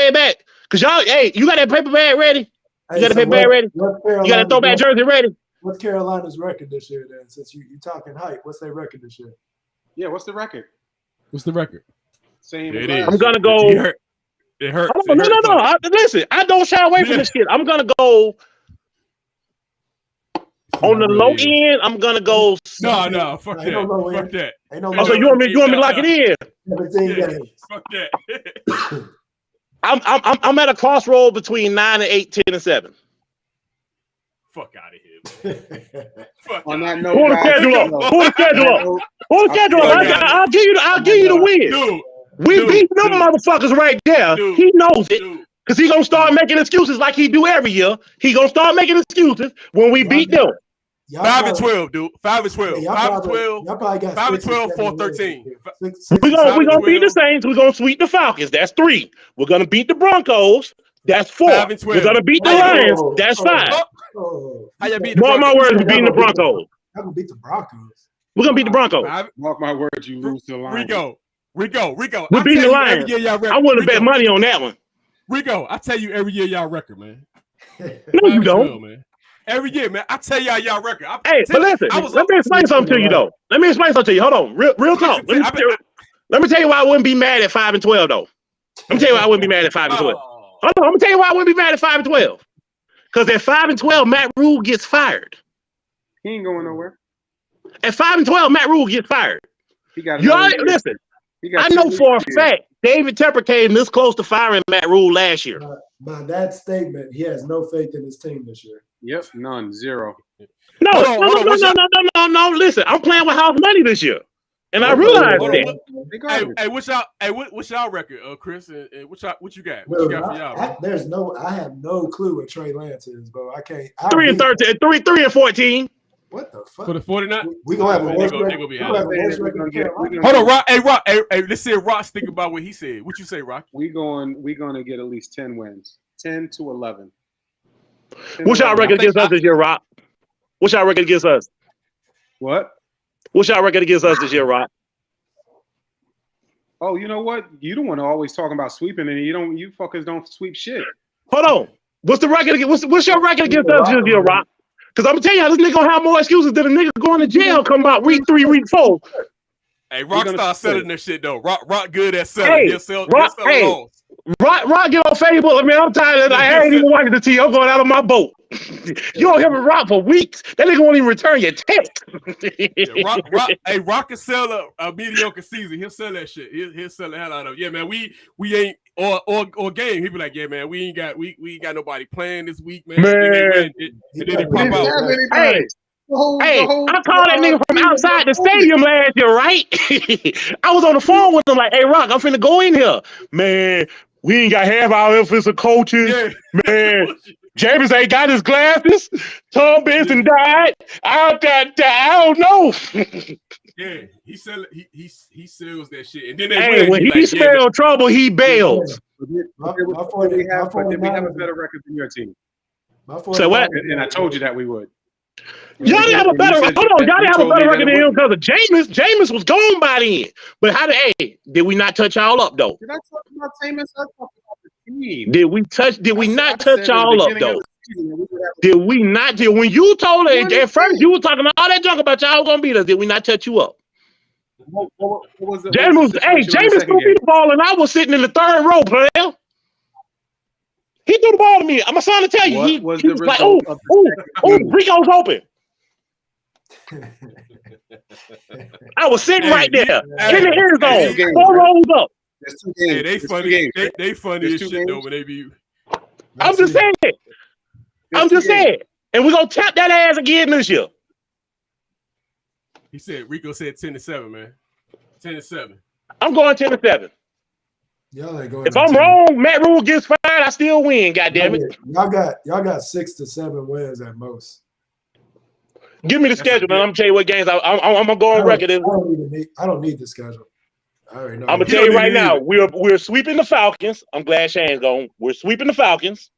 it back? Cause y'all, hey, you got that paper bag ready? You got the paper bag ready? You got that throwback jersey ready? What's Carolina's record this year then? Since you talking hype, what's their record this year? Yeah, what's the record? What's the record? Same. It is. I'm gonna go. It hurts. No. Listen, I don't shy away from this shit. I'm gonna go on the low end. I'm gonna go. No, fuck that. Fuck that. So you want me to lock it in? Fuck that. I'm at a crossroad between 9 and 8, 10 and 7. Fuck out of here, man. Fuck on that note, pull the schedule up. I'll give you the win. Dude, we beat them motherfuckers right there. Dude, he knows it. Because he gonna start making excuses like he do every year. He gonna start making excuses when we beat them. 5-12, dude. 5-12. 5-12. 5-12, 4-13. We're gonna beat the Saints. We're gonna sweep the Falcons. That's 3. We're gonna beat the Broncos. That's 4. We're gonna beat the Lions. That's 5. How you beat the Broncos? Mark my words, we're beating the Broncos. I'm gonna beat the Broncos. We're gonna beat the Broncos. Mark my words, you lose to the Lions. Rico. We're beating the Lions. I wouldn't bet money on that one. Rico, I tell you every year y'all record, man. No, you don't. Man. Every year, man. I tell y'all record. But listen, let me explain something to you, though. Hold on. Real talk. Let me tell you why I wouldn't be mad at 5-12, though. Let me tell you why I wouldn't be mad at 5-12. Hold on, I'm gonna tell you why I wouldn't be mad at 5-12. Because at 5-12, Matt Rule gets fired. He ain't going nowhere. At 5-12, Matt Rule gets fired. Listen. I know for a fact David Tepper came this close to firing Matt Rule last year. By that statement, he has no faith in his team this year. Yep, none, 0. No. Listen, I'm playing with house money this year, and I realize that. Hey, what's y'all record, Chris? And what you got? What you got for y'all? I have no clue what Trey Lance is, bro. I can't. 3-13, 3-14. What the fuck? For the 49? We gonna have a worse record. Hold on, Rock. Hey, let's see if Rock's thinking about what he said. What you say, Rock? We gonna get at least 10 wins. 10-11. What's y'all record against us this year, Rock? What's y'all record against us? What? What's y'all record against us this year, Rock? Oh, you know what? You don't want to always talk about sweeping, and you fuckers don't sweep shit. Hold on. What's the record? What's your record against us this year, Rock? Because I'm gonna tell you how this nigga gonna have more excuses than a nigga going to jail come about week 3, week 4. Hey, Rock start selling this shit though. Rock good at selling. He'll sell loans. Rock get on Facebook. I mean, I'm tired of that. I ain't even watching the TV. I'm going out on my boat. You don't hear me Rock for weeks. That nigga won't even return your text. Rock can sell a mediocre season. He'll sell that shit. He'll sell the hell out of it. Yeah, man. We ain't or game. He'll be like, yeah, man. We ain't got nobody playing this week, man. And then they pop out. I called that nigga from outside the stadium last year, right? I was on the phone with him like, hey, Rock, I'm finna go in here. Man, we ain't got half our offensive coaches. Yeah. Man, James ain't got his glasses. Tom Benson died. I don't know. Yeah, he sells that shit. And then when he smells trouble, he bails. We have a better record than your team. So what? And I told you that we would. Y'all didn't have a better record. Hold on, y'all didn't have a better record than him because of Jameis. Jameis was gone by then. But did we not touch y'all up though? Did I talk about Jameis? I talked about the team. Did we not touch y'all up though? Did we not? When you told her at first, you were talking all that junk about y'all gonna beat us. Did we not touch you up? James threw me the ball, and I was sitting in the third row, player. He threw the ball to me. I'm trying to tell you. He was like, "Oh, Rico's open." I was sitting right there in the end zone, 4 rows up. Hey, they funny. They funny as shit though when they be. I'm just saying. And we're gonna tap that ass again this year. He said Rico said 10-7, man. 10-7. I'm going 10-7. Y'all ain't going. If I'm wrong, Matt Rule gets fired, I still win. Goddamn it! Y'all got 6 to 7 wins at most. Give me the schedule, man. I'm gonna tell you what games I'm gonna go on record. I don't need the schedule. I already know. I'm gonna tell you right now. We're sweeping the Falcons. I'm glad Shane's gone. We're sweeping the Falcons.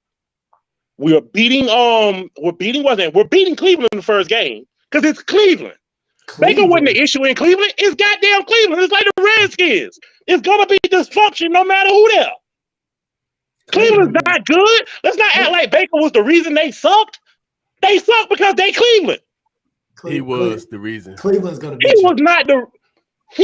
We're beating Cleveland in the first game because it's Cleveland. Baker wasn't the issue in Cleveland. It's goddamn Cleveland. It's like the Redskins. It's gonna be dysfunction no matter who there. Cleveland's not good. Let's not act like Baker was the reason they sucked. They sucked because they Cleveland. He was the reason. Cleveland's gonna be. He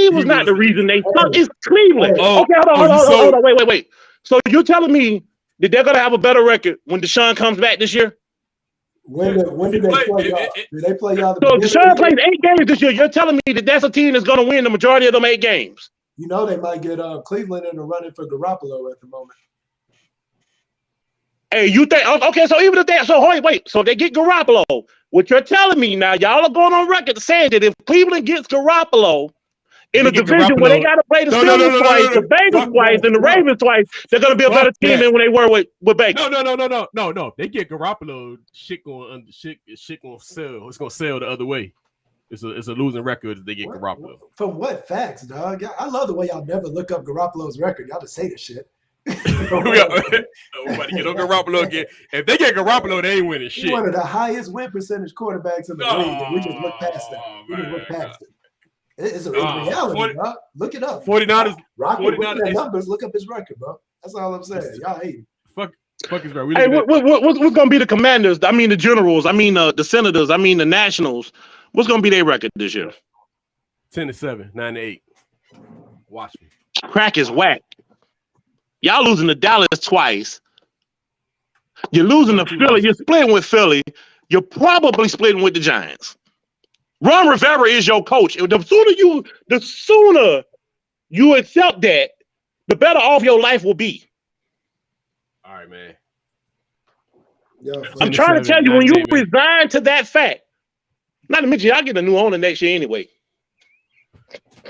was not the reason they sucked. It's Cleveland. Okay, hold on. Wait. So you're telling me that they're gonna have a better record when Deshaun comes back this year? When did they play y'all? Did they play y'all? So Deshaun plays 8 games this year. You're telling me that that's a team that's gonna win the majority of them 8 games? You know they might get Cleveland in the running for Garoppolo at the moment. Hey, you think okay? So even if so they get Garoppolo. What you're telling me now, y'all are going on record saying that if Cleveland gets Garoppolo in a division where they got to play the Steelers twice, the Bengals twice, and the Ravens twice, they're going to be a better team than when they were with Baker. No. They get Garoppolo, shit going to sell. It's going to sell the other way. It's a losing record if they get Garoppolo. For what facts, dog? I love the way y'all never look up Garoppolo's record. Y'all just say the shit. Nobody get on Garoppolo again. If they get Garoppolo, they ain't winning shit. He's one of the highest win percentage quarterbacks in the league, and we just look past that. We just look past it. It's a reality, bro. Look it up. 49ers. Rocket numbers. Look up his record, bro. That's all I'm saying. Y'all hate him. Fuck is bro. Hey, what's gonna be the Commanders? I mean the Generals. I mean the Senators. I mean the Nationals. What's gonna be their record this year? 10-7, 9-8. Watch me. Crack is whack. Y'all losing to Dallas twice. You're losing to Philly. You're splitting with Philly. You're probably splitting with the Giants. Ron Rivera is your coach. The sooner you accept that, the better off your life will be. All right, man. I'm trying to tell you, when you resign to that fact, not to mention y'all get a new owner next year anyway.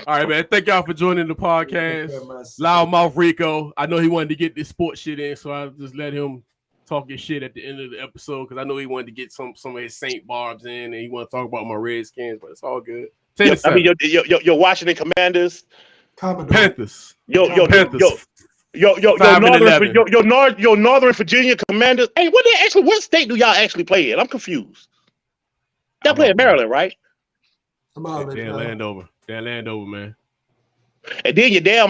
All right, man. Thank y'all for joining the podcast. Loudmouth Rico. I know he wanted to get this sports shit in, so I just let him talk his shit at the end of the episode because I know he wanted to get some of his St. Barbs in, and he want to talk about my Redskins, but it's all good. I mean, your Washington Commanders, Panthers, your Northern Virginia Commanders. Hey, what state do y'all actually play in? I'm confused. Y'all play in Maryland, right? They're Landover. They're Landover, man. And then your damn